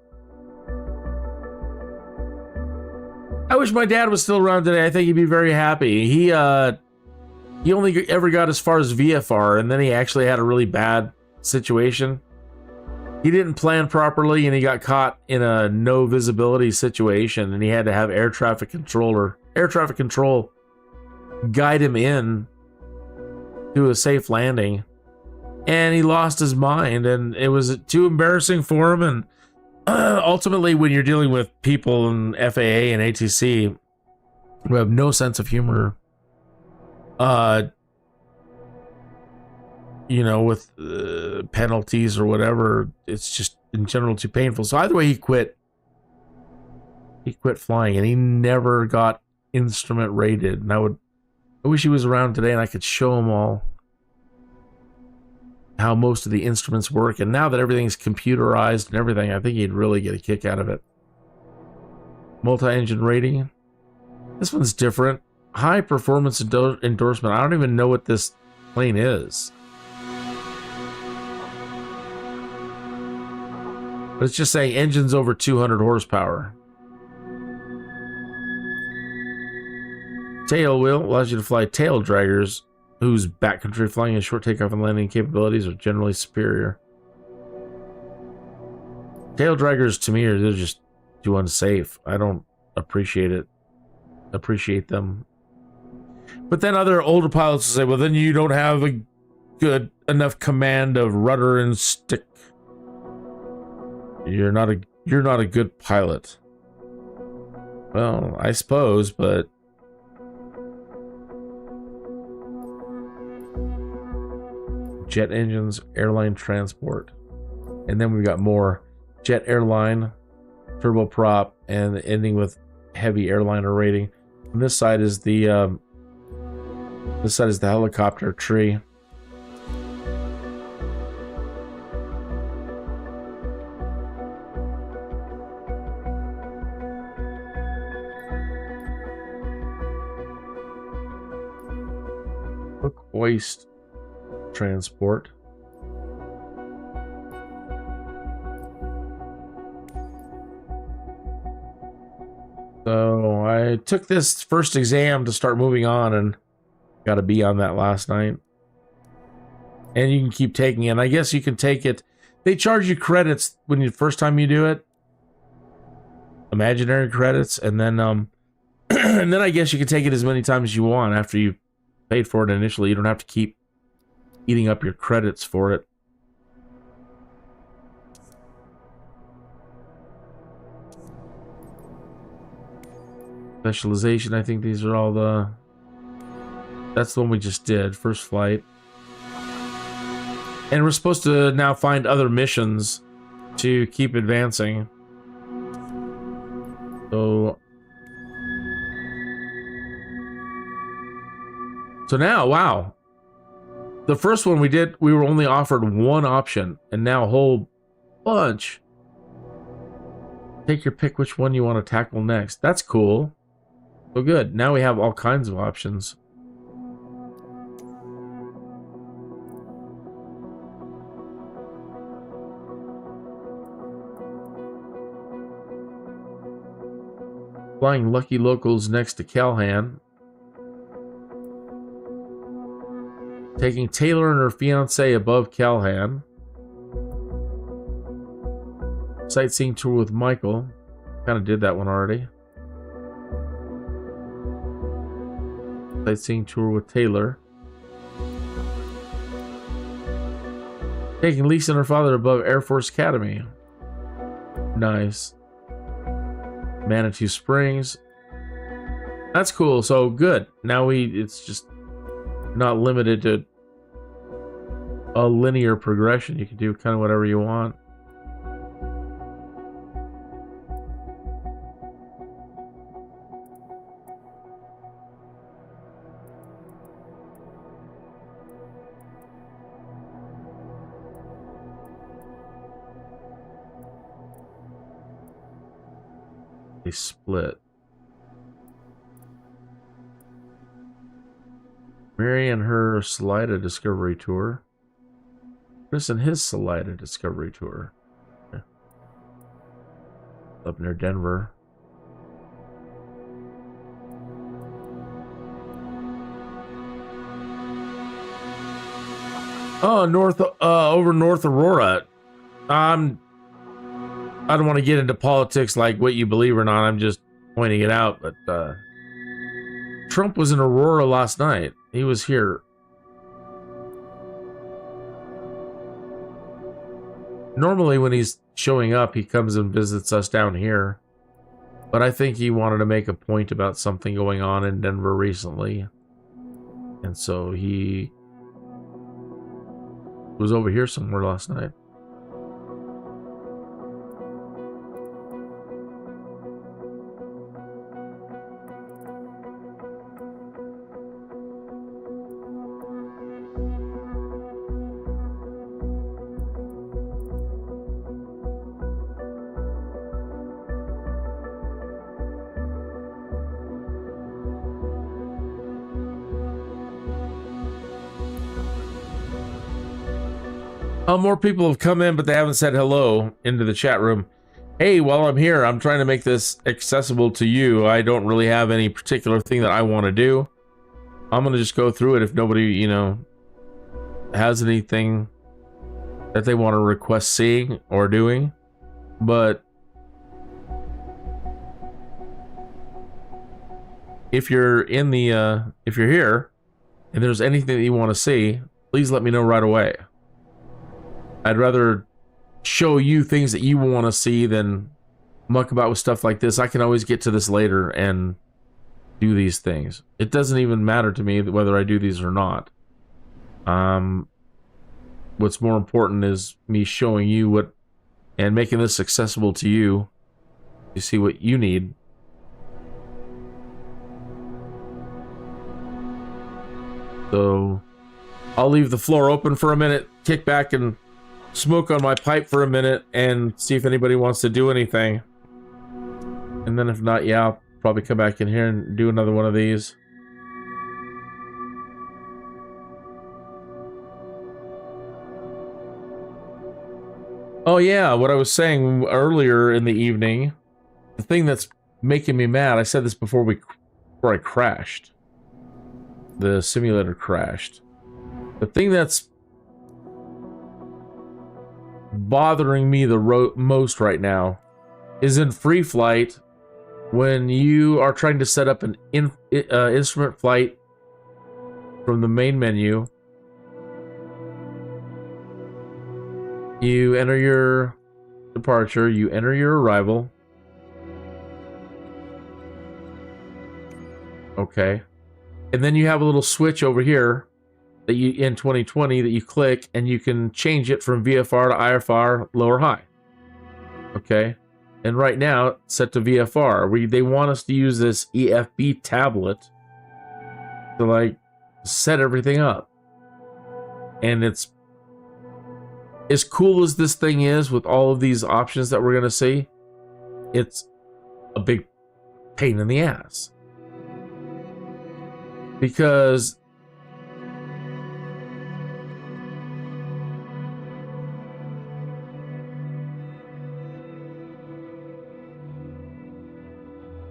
I wish my dad was still around today. I think he'd be very happy. He only ever got as far as VFR, and then he actually had a really bad situation. He didn't plan properly, and he got caught in a no visibility situation, and he had to have air traffic control guide him in to a safe landing. And he lost his mind, and it was too embarrassing for him. And ultimately, when you're dealing with people in FAA and ATC who have no sense of humor, you know, with penalties or whatever, it's just in general too painful. So either way, he quit. He quit flying, and he never got instrument rated. And I wish he was around today, and I could show him all how most of the instruments work. And now that everything's computerized and everything, I think he'd really get a kick out of it. Multi-engine rating. This one's different. High performance endorsement. I don't even know what this plane is. But it's just saying engines over 200 horsepower. Tail wheel allows you to fly tail draggers whose backcountry flying and short takeoff and landing capabilities are generally superior. Tail draggers to me they're just too unsafe. I don't appreciate them. But then other older pilots will say, well, then you don't have a good enough command of rudder and stick. You're not a good pilot. Well, I suppose, but jet engines, airline transport. And then we've got more jet airline, turboprop, and ending with heavy airliner rating. And this side is the helicopter tree. Hook hoist transport. So I took this first exam to start moving on and got a B on that last night. And you can keep taking it. And I guess you can take it. They charge you credits when you first time you do it. Imaginary credits, and then and then I guess you can take it as many times as you want after you paid for it initially. You don't have to keep eating up your credits for it. Specialization, I think these are all the... That's the one we just did, first flight. And we're supposed to now find other missions to keep advancing. So now, wow. The first one we did, we were only offered one option, and now a whole bunch. Take your pick which one you want to tackle next. That's cool. So good. Now we have all kinds of options. Flying Lucky Locals next to Calhan. Taking Taylor and her fiancé above Calhan. Sightseeing tour with Michael. Kind of did that one already. Sightseeing tour with Taylor. Taking Lisa and her father above Air Force Academy. Nice. Manitou Springs. That's cool. So good. Now it's just not limited to a linear progression. You can do kind of whatever you want. They split. Mary and her Salida Discovery Tour. Chris and his Salida Discovery Tour. Yeah. Up near Denver. Oh, over North Aurora. I don't want to get into politics like what you believe or not. I'm just pointing it out. But Trump was in Aurora last night. He was here. Normally when he's showing up, he comes and visits us down here. But I think he wanted to make a point about something going on in Denver recently. And so he was over here somewhere last night. More people have come in, but they haven't said hello into the chat room. Hey, while I'm here, I'm trying to make this accessible to you. I don't really have any particular thing that I want to do. I'm going to just go through it. If nobody, has anything that they want to request seeing or doing, But if you're in the if you're here and there's anything that you want to see, please let me know right away. I'd rather show you things that you want to see than muck about with stuff like this. I can always get to this later and do these things. It doesn't even matter to me whether I do these or not. What's more important is me showing you what and making this accessible to you. You see what you need. So I'll leave the floor open for a minute, kick back and smoke on my pipe for a minute and see if anybody wants to do anything. And then if not, yeah, I'll probably come back in here and do another one of these. Oh yeah, what I was saying earlier in the evening, the thing that's making me mad, I said this before I crashed. The simulator crashed. The thing that's bothering me the most right now is in free flight when you are trying to set up an instrument flight from the main menu. You enter your departure, you enter your arrival. Okay. And then you have a little switch over here that you in 2020 that you click and you can change it from VFR to IFR, low or high. Okay. And right now it's set to VFR. They want us to use this EFB tablet to like set everything up. And it's as cool as this thing is with all of these options that we're going to see, it's a big pain in the ass. Because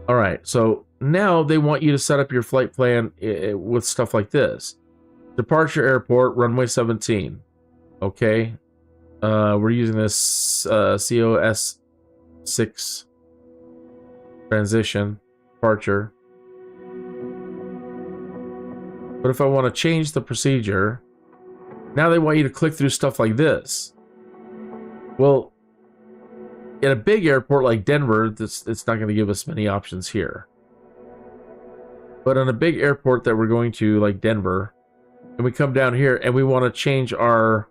all right, so now they want you to set up your flight plan with stuff like this. Departure airport, runway 17. Okay. We're using this COS 6 transition departure. But if I want to change the procedure, now they want you to click through stuff like this. Well, in a big airport like Denver, it's not going to give us many options here. But on a big airport that we're going to, like Denver, and we come down here and we want to change our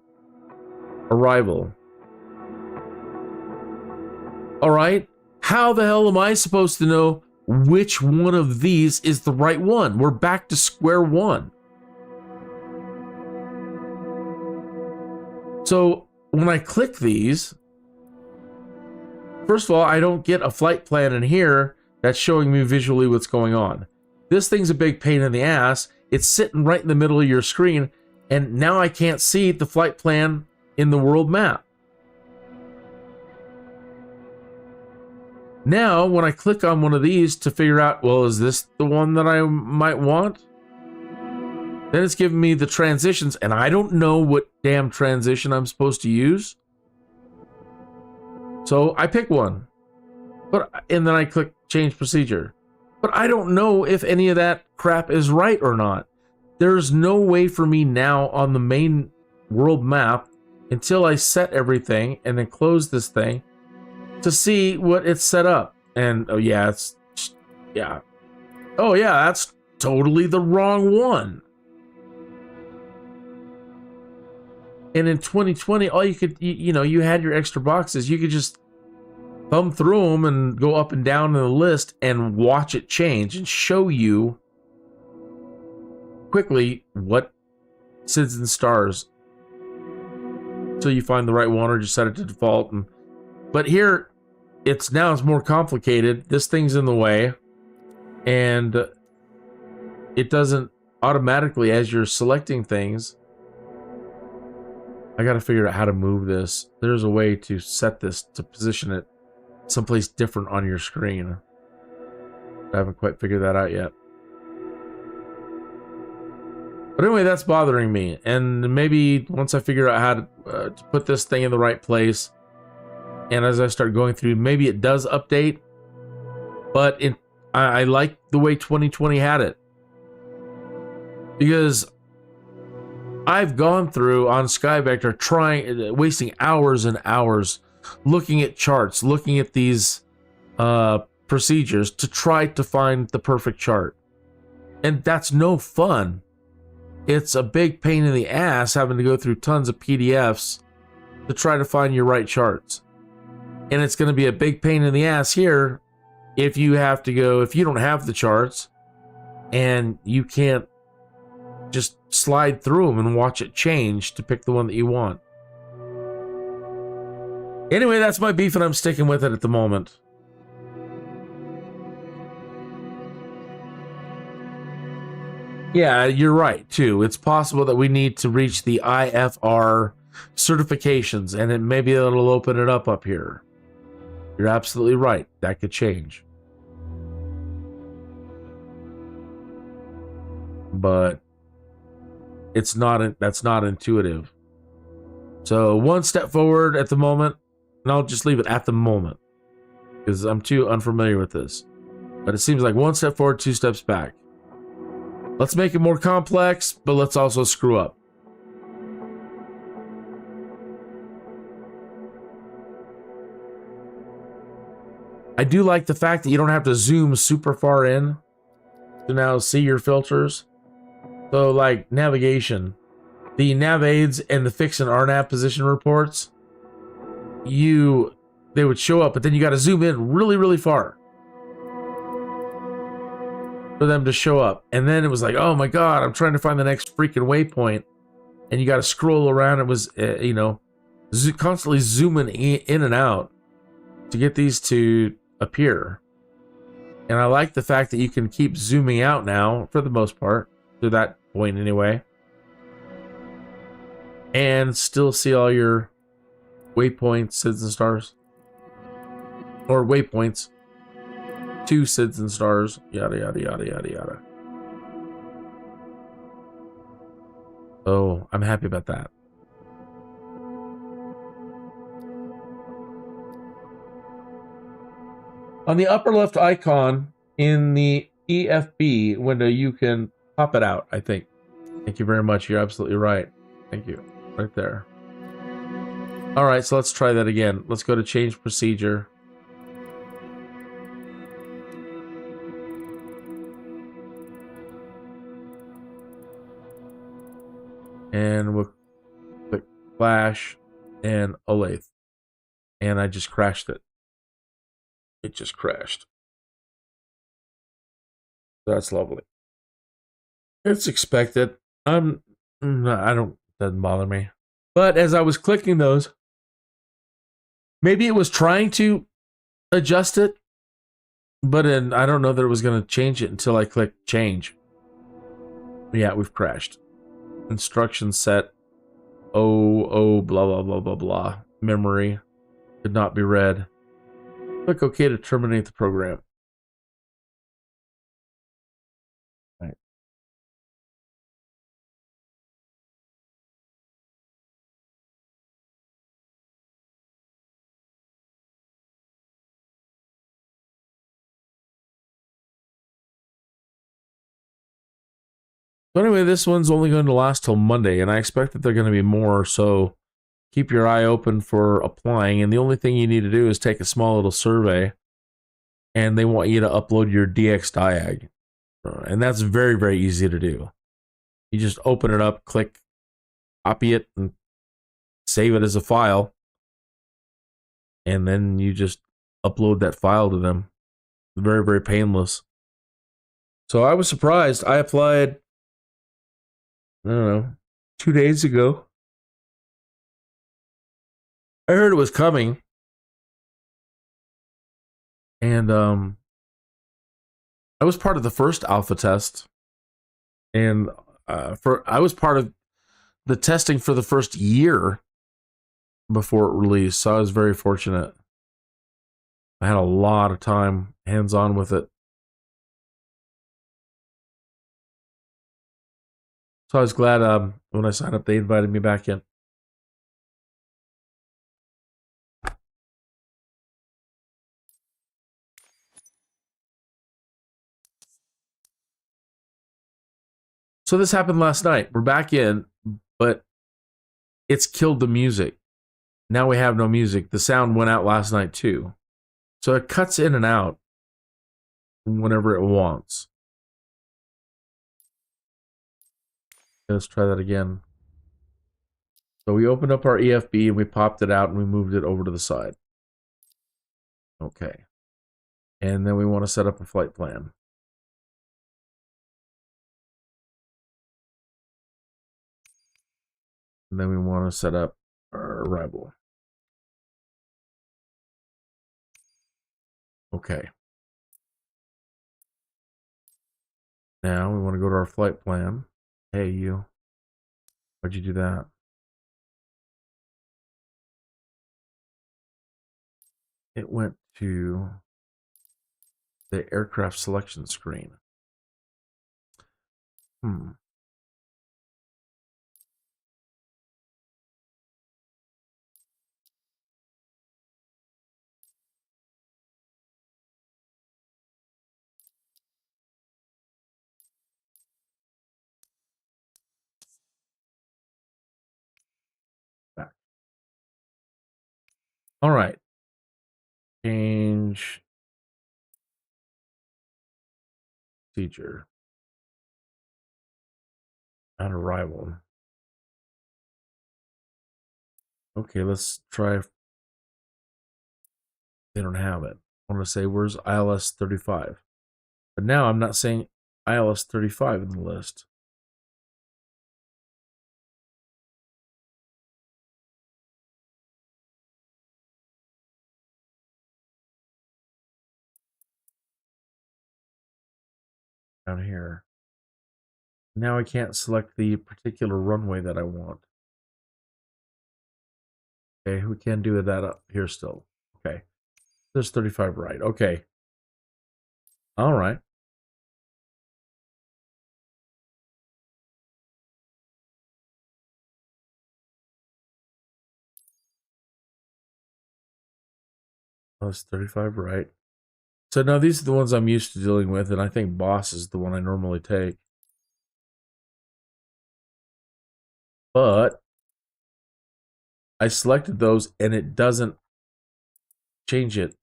arrival. All right, how the hell am I supposed to know which one of these is the right one? We're back to square one. So when I click these, first of all, I don't get a flight plan in here that's showing me visually what's going on. This thing's a big pain in the ass. It's sitting right in the middle of your screen, and now I can't see the flight plan in the world map. Now, when I click on one of these to figure out, well, is this the one that I might want? Then it's giving me the transitions, and I don't know what damn transition I'm supposed to use. So I pick one, and then I click change procedure. But I don't know if any of that crap is right or not. There's no way for me now on the main world map until I set everything and then close this thing to see what it's set up. And oh yeah, oh yeah, that's totally the wrong one. And in 2020, all you could, you know, you had your extra boxes. You could just thumb through them and go up and down in the list and watch it change and show you quickly what SIDS and stars until you find the right one or just set it to default. But here, it's more complicated. This thing's in the way, and it doesn't automatically, as you're selecting things. I got to figure out how to move this. There's a way to set this to position it someplace different on your screen. I haven't quite figured that out yet. But anyway, that's bothering me. And maybe once I figure out how to put this thing in the right place and as I start going through, maybe it does update. But I like the way 2020 had it, because I've gone through on SkyVector wasting hours and hours looking at charts, looking at these procedures to try to find the perfect chart. And that's no fun. It's a big pain in the ass having to go through tons of PDFs to try to find your right charts. And it's going to be a big pain in the ass here if you don't have the charts and you can't just slide through them and watch it change to pick the one that you want. Anyway, that's my beef, and I'm sticking with it at the moment. Yeah, you're right, too. It's possible that we need to reach the IFR certifications, and maybe it'll open it up here. You're absolutely right. That could change. But that's not intuitive. So one step forward at the moment, and I'll just leave it at the moment, because I'm too unfamiliar with this. But it seems like one step forward, two steps back. Let's make it more complex, but let's also screw up. I do like the fact that you don't have to zoom super far in to now see your filters. So like navigation, the nav aids and the fix and RNAV position reports, they would show up, but then you got to zoom in really, really far for them to show up. And then it was like, oh my God, I'm trying to find the next freaking waypoint. And you got to scroll around. It was, constantly zooming in and out to get these to appear. And I like the fact that you can keep zooming out now, for the most part, to that point anyway, and still see all your waypoints, SIDS and stars, or waypoints, 2 SIDS and stars, yada yada yada yada yada. So I'm happy about that. On the upper left icon in the EFB window, you can pop it out, I think. Thank you very much. You're absolutely right. Thank you. Right there. All right, so let's try that again. Let's go to change procedure. And we'll click flash and Olathe. And I just crashed it. It just crashed. That's lovely. It's expected. Doesn't bother me. But as I was clicking those, maybe it was trying to adjust it, but I don't know that it was going to change it until I clicked change. Yeah, we've crashed. Instruction set. Blah, blah, blah, blah, blah. Memory could not be read. Click OK to terminate the program. Right. So anyway, this one's only going to last till Monday, and I expect that they're going to be more, so keep your eye open for applying. And the only thing you need to do is take a small little survey, and they want you to upload your DX diag. And that's very, very easy to do. You just open it up, click, copy it, and save it as a file. And then you just upload that file to them. Very, very painless. So I was surprised. I applied, I don't know, 2 days ago. I heard it was coming. And I was part of the first alpha test. And I was part of the testing for the first year before it released. So I was very fortunate. I had a lot of time hands-on with it. So I was glad when I signed up, they invited me back in. So this happened last night. We're back in, but it's killed the music. Now we have no music. The sound went out last night too. So it cuts in and out whenever it wants. Let's try that again. So we opened up our EFB and we popped it out and we moved it over to the side. Okay. And then we want to set up a flight plan. And then we want to set up our arrival. Okay. Now we want to go to our flight plan. Hey, you. Why'd you do that? It went to the aircraft selection screen. Back. All right. Change procedure. On arrival. Okay, let's try. They don't have it. I want to say, where's ILS 35? But now I'm not saying ILS 35 in the list. Down here. Now I can't select the particular runway that I want. Okay, we can do that up here still. Okay. There's 35 right. Okay. All right. Oh, it's 35 right. So now these are the ones I'm used to dealing with, and I think boss is the one I normally take. But I selected those and it doesn't change it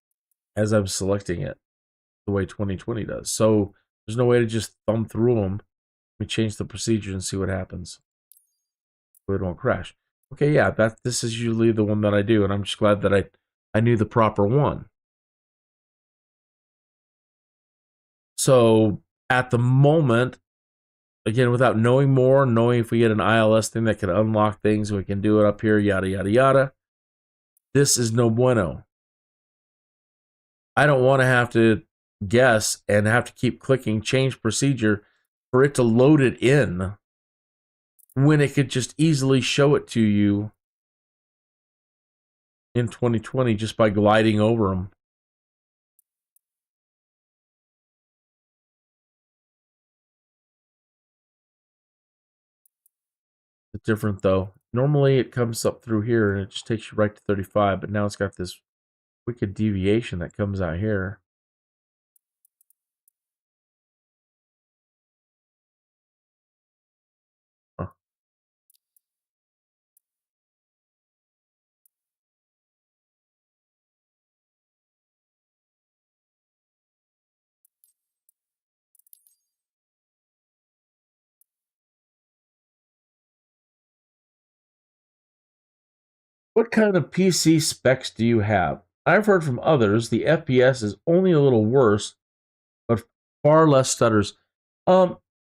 as I'm selecting it the way 2020 does. So there's no way to just thumb through them. We change the procedure and see what happens. So it won't crash. Okay, yeah, this is usually the one that I do, and I'm just glad that I knew the proper one. So at the moment, again, without knowing more, knowing if we get an ILS thing that can unlock things, we can do it up here, yada, yada, yada. This is no bueno. I don't want to have to guess and have to keep clicking change procedure for it to load it in when it could just easily show it to you in 2020 just by gliding over them. It's different though. Normally it comes up through here and it just takes you right to 35, but now it's got this wicked deviation that comes out here. Huh. What kind of PC specs do you have? I've heard from others the FPS is only a little worse, but far less stutters.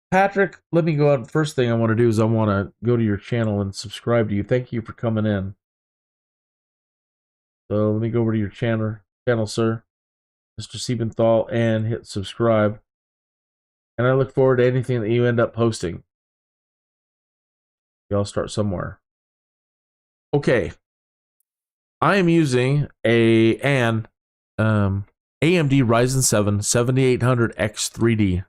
Patrick, let me go out. First thing I want to do is I want to go to your channel and subscribe to you. Thank you for coming in. So let me go over to your channel, sir, Mr. Siebenthal, and hit subscribe. And I look forward to anything that you end up posting. Y'all start somewhere. Okay. I am using an AMD Ryzen 7 7800X 3D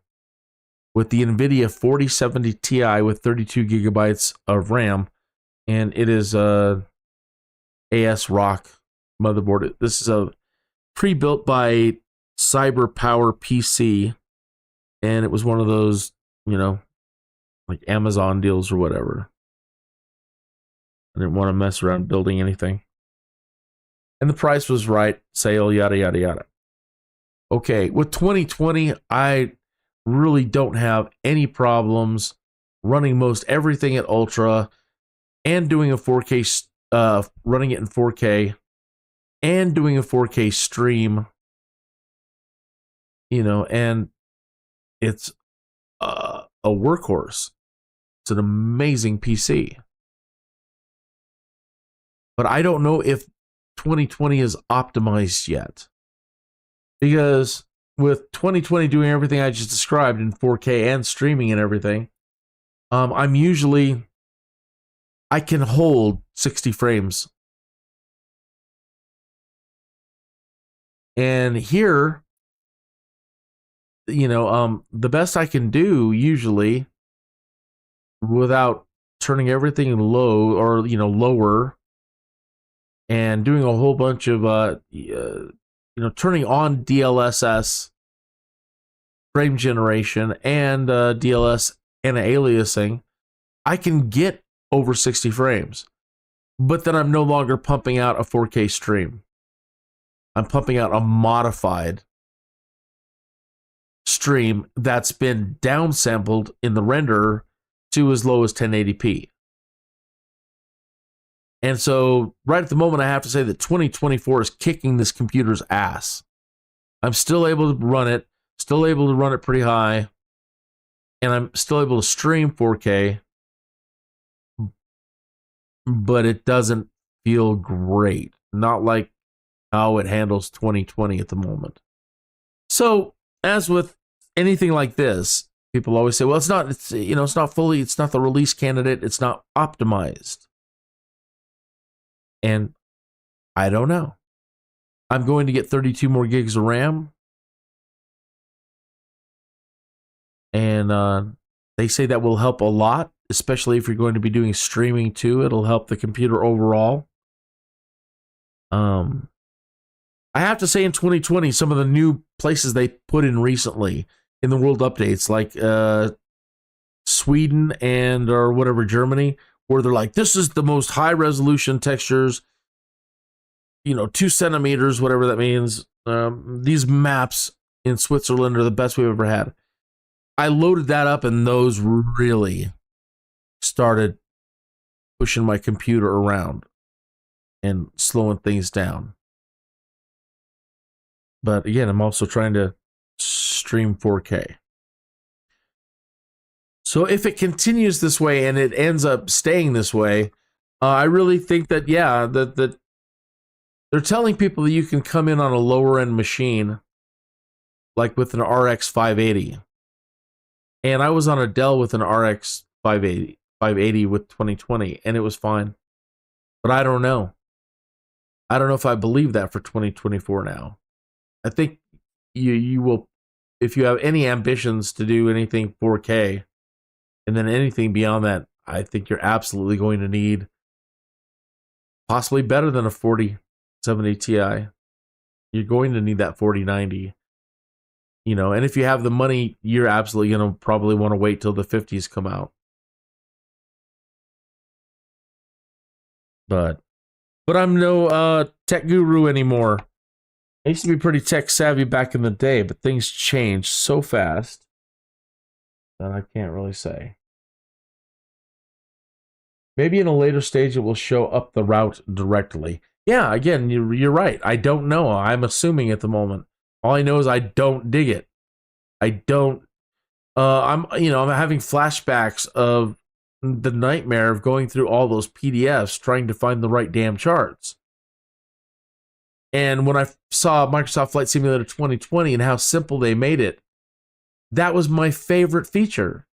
with the NVIDIA 4070 Ti with 32 gigabytes of RAM, and it is a AS Rock motherboard. This is a pre-built by Cyber Power PC, and it was one of those, you know, like Amazon deals or whatever. I didn't want to mess around building anything. And the price was right, sale, yada, yada, yada. Okay, with 2020, I really don't have any problems running most everything at Ultra and doing a 4K, running it in 4K and doing a 4K stream, you know, and it's a workhorse. It's an amazing PC. But I don't know if 2020 is optimized yet. Because with 2020 doing everything I just described in 4K and streaming and everything, I can hold 60 frames. And here, you know, the best I can do usually without turning everything low or, you know, lower and doing a whole bunch of, you know, turning on DLSS frame generation and DLS and aliasing, I can get over 60 frames. But then I'm no longer pumping out a 4K stream. I'm pumping out a modified stream that's been downsampled in the renderer to as low as 1080p. And so right at the moment, I have to say that 2024 is kicking this computer's ass. I'm still able to run it, pretty high, and I'm still able to stream 4K, but it doesn't feel great. Not like how it handles 2020 at the moment. So, as with anything like this, people always say, well, it's not the release candidate, it's not optimized. And I don't know. I'm going to get 32 more gigs of RAM. And they say that will help a lot, especially if you're going to be doing streaming too. It'll help the computer overall. I have to say in 2020, some of the new places they put in recently in the world updates, like Sweden and or whatever, Germany, where they're like, this is the most high resolution textures, 2 centimeters, whatever that means. These maps in Switzerland are the best we've ever had. I loaded that up and those really started pushing my computer around and slowing things down. But again, I'm also trying to stream 4K. So if it continues this way and it ends up staying this way, I really think that, that they're telling people that you can come in on a lower end machine, like with an RX 580. And I was on a Dell with an RX 580 with 2020, and it was fine. But I don't know. I don't know if I believe that for 2024 now. I think you will, if you have any ambitions to do anything 4K, and then anything beyond that, I think you're absolutely going to need possibly better than a 4070 Ti. You're going to need that 4090. And if you have the money, you're absolutely going to probably want to wait till the 50s come out. But I'm no tech guru anymore. I used to be pretty tech savvy back in the day, but things change so fast that I can't really say. Maybe in a later stage it will show up the route directly. Yeah, again, you're right. I don't know. I'm assuming at the moment. All I know is I don't dig it. I don't. I'm having flashbacks of the nightmare of going through all those PDFs trying to find the right damn charts. And when I saw Microsoft Flight Simulator 2020 and how simple they made it, that was my favorite feature.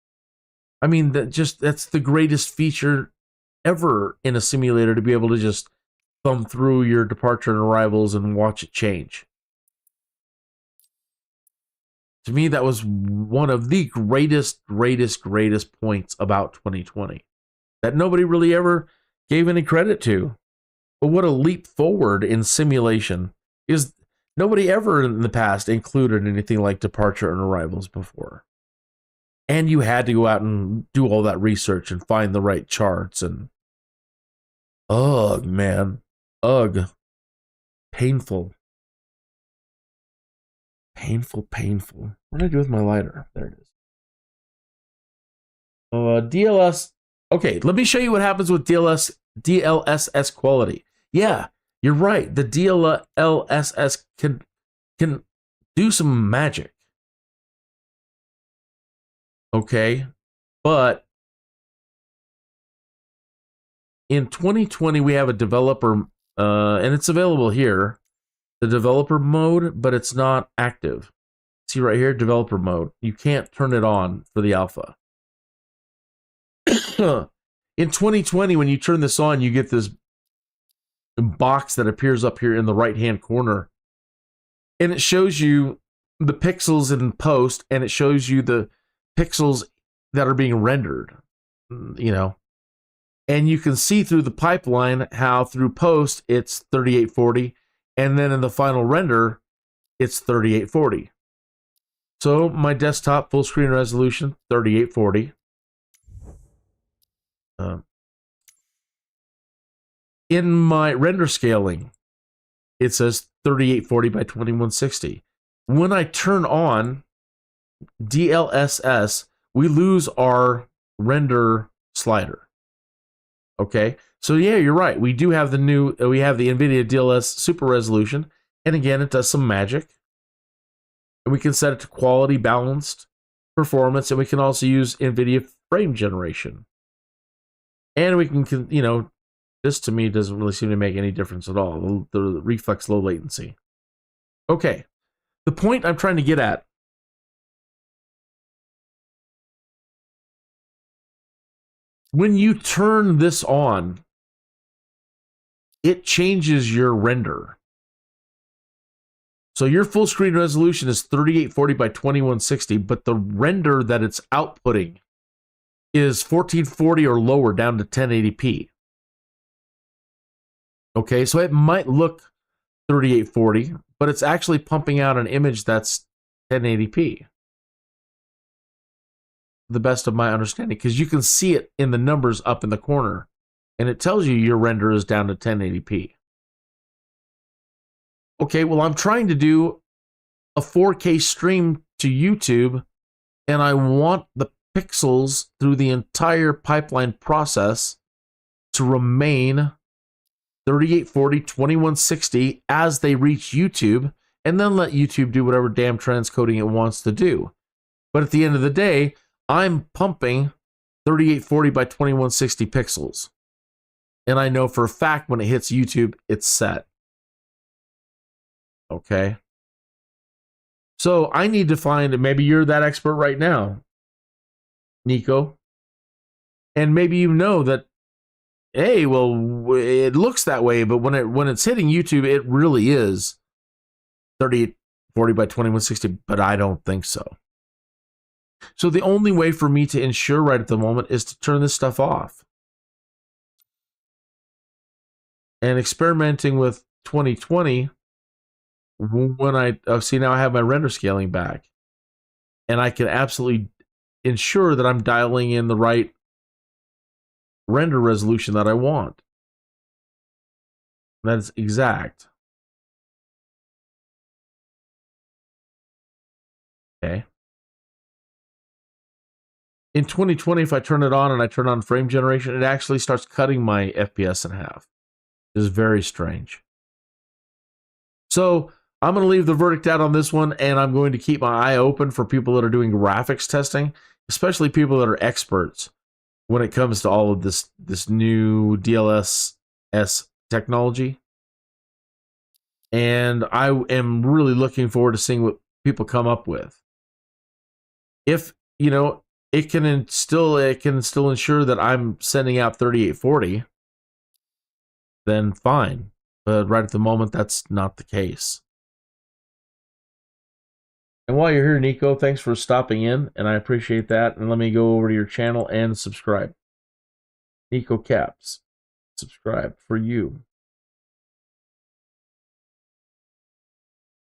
I mean, that's the greatest feature ever in a simulator, to be able to just thumb through your departure and arrivals and watch it change. To me, that was one of the greatest points about 2020 that nobody really ever gave any credit to. But what a leap forward in simulation is. Nobody ever in the past included anything like departure and arrivals before. And you had to go out and do all that research and find the right charts and ugh, man. Ugh. Painful. Painful. What did I do with my lighter? There it is. DLS. Okay, let me show you what happens with DLSS quality. Yeah, you're right. The DLSS can do some magic. Okay, but in 2020 we have a developer, and it's available here, the developer mode, but it's not active. See right here, developer mode. You can't turn it on for the alpha. In 2020, when you turn this on, you get this box that appears up here in the right-hand corner, and it shows you the pixels in post, and it shows you the pixels that are being rendered, you know, and you can see through the pipeline how through post it's 3840, and then in the final render it's 3840. So my desktop full screen resolution 3840. In my render scaling, it says 3840 by 2160. When I turn on DLSS, we lose our render slider. Okay, so yeah, you're right. We do have the NVIDIA DLS Super Resolution, and again, it does some magic. And we can set it to quality, balanced, performance, and we can also use NVIDIA frame generation. And we can, you know, this to me doesn't really seem to make any difference at all. The reflex low latency. Okay, the point I'm trying to get at. When you turn this on, it changes your render. So your full screen resolution is 3840 by 2160, but the render that it's outputting is 1440 or lower down to 1080p. Okay, so it might look 3840, but it's actually pumping out an image that's 1080p. The best of my understanding, because you can see it in the numbers up in the corner, and it tells you your render is down to 1080p. Okay, well, I'm trying to do a 4K stream to YouTube, and I want the pixels through the entire pipeline process to remain 3840, 2160 as they reach YouTube, and then let YouTube do whatever damn transcoding it wants to do. But at the end of the day, I'm pumping 3840 by 2160 pixels. And I know for a fact when it hits YouTube, it's set. Okay. So I need to find, maybe you're that expert right now, Nico. And maybe you know that, hey, well, it looks that way, but when it's hitting YouTube, it really is 3840 by 2160, but I don't think so. So the only way for me to ensure right at the moment is to turn this stuff off. And experimenting with 2020, when I see now I have my render scaling back, and I can absolutely ensure that I'm dialing in the right render resolution that I want. That's exact. Okay. In 2020, if I turn it on and I turn on frame generation, it actually starts cutting my FPS in half. It's very strange. So I'm going to leave the verdict out on this one, and I'm going to keep my eye open for people that are doing graphics testing, especially people that are experts when it comes to all of this new DLSS technology. And I am really looking forward to seeing what people come up with. If, you know, it can still ensure that I'm sending out 3840, then fine. But right at the moment, that's not the case. And while you're here, Nico, thanks for stopping in, and I appreciate that. And let me go over to your channel and subscribe. Nico Caps, subscribe for you.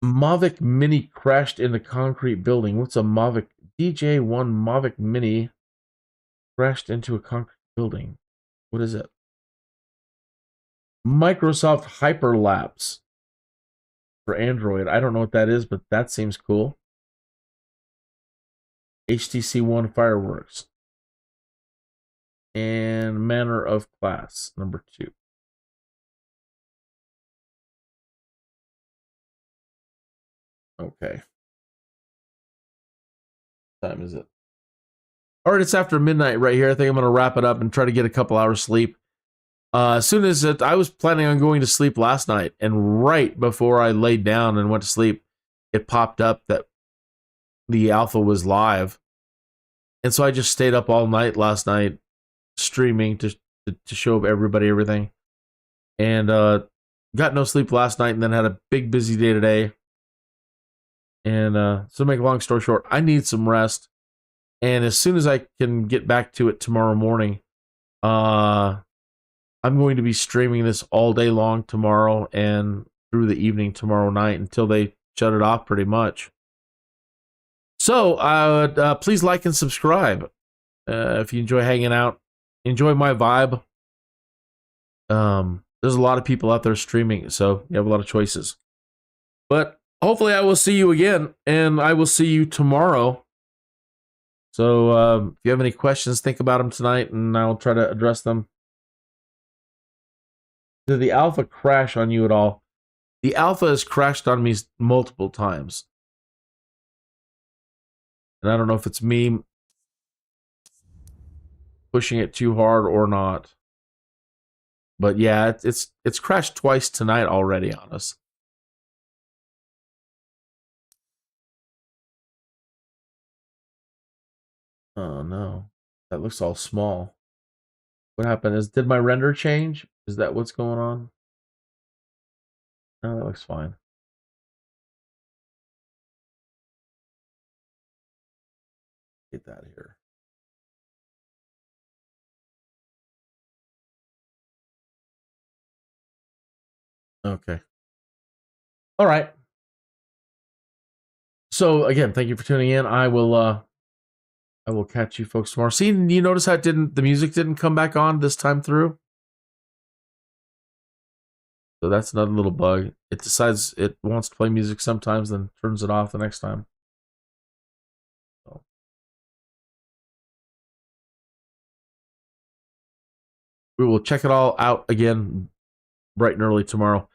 Mavic Mini crashed into concrete building. What's a Mavic DJ1 Mavic Mini crashed into a concrete building. What is it? Microsoft Hyperlapse for Android. I don't know what that is, but that seems cool. HTC One fireworks. And manner of class, number 2. Okay. What time is it? All right, it's after midnight right here. I think I'm going to wrap it up and try to get a couple hours sleep. As soon as I was planning on going to sleep last night, and right before I laid down and went to sleep, it popped up that the alpha was live. And so I just stayed up all night last night streaming to show everybody everything. And got no sleep last night and then had a big busy day today. And so to make a long story short, I need some rest. And as soon as I can get back to it tomorrow morning, I'm going to be streaming this all day long tomorrow and through the evening tomorrow night until they shut it off pretty much. So please like and subscribe if you enjoy hanging out. Enjoy my vibe. There's a lot of people out there streaming, so you have a lot of choices. But hopefully I will see you again, and I will see you tomorrow. So if you have any questions, think about them tonight, and I'll try to address them. Did the alpha crash on you at all? The alpha has crashed on me multiple times. And I don't know if it's me pushing it too hard or not. But yeah, it's crashed twice tonight already on us. Oh no. That looks all small. What happened? Did my render change? Is that what's going on? No, that looks fine. Get that here. Okay. All right. So again, thank you for tuning in. I will catch you folks tomorrow. See, you notice how the music didn't come back on this time through? So that's another little bug. It decides it wants to play music sometimes, then turns it off the next time. So. We will check it all out again bright and early tomorrow.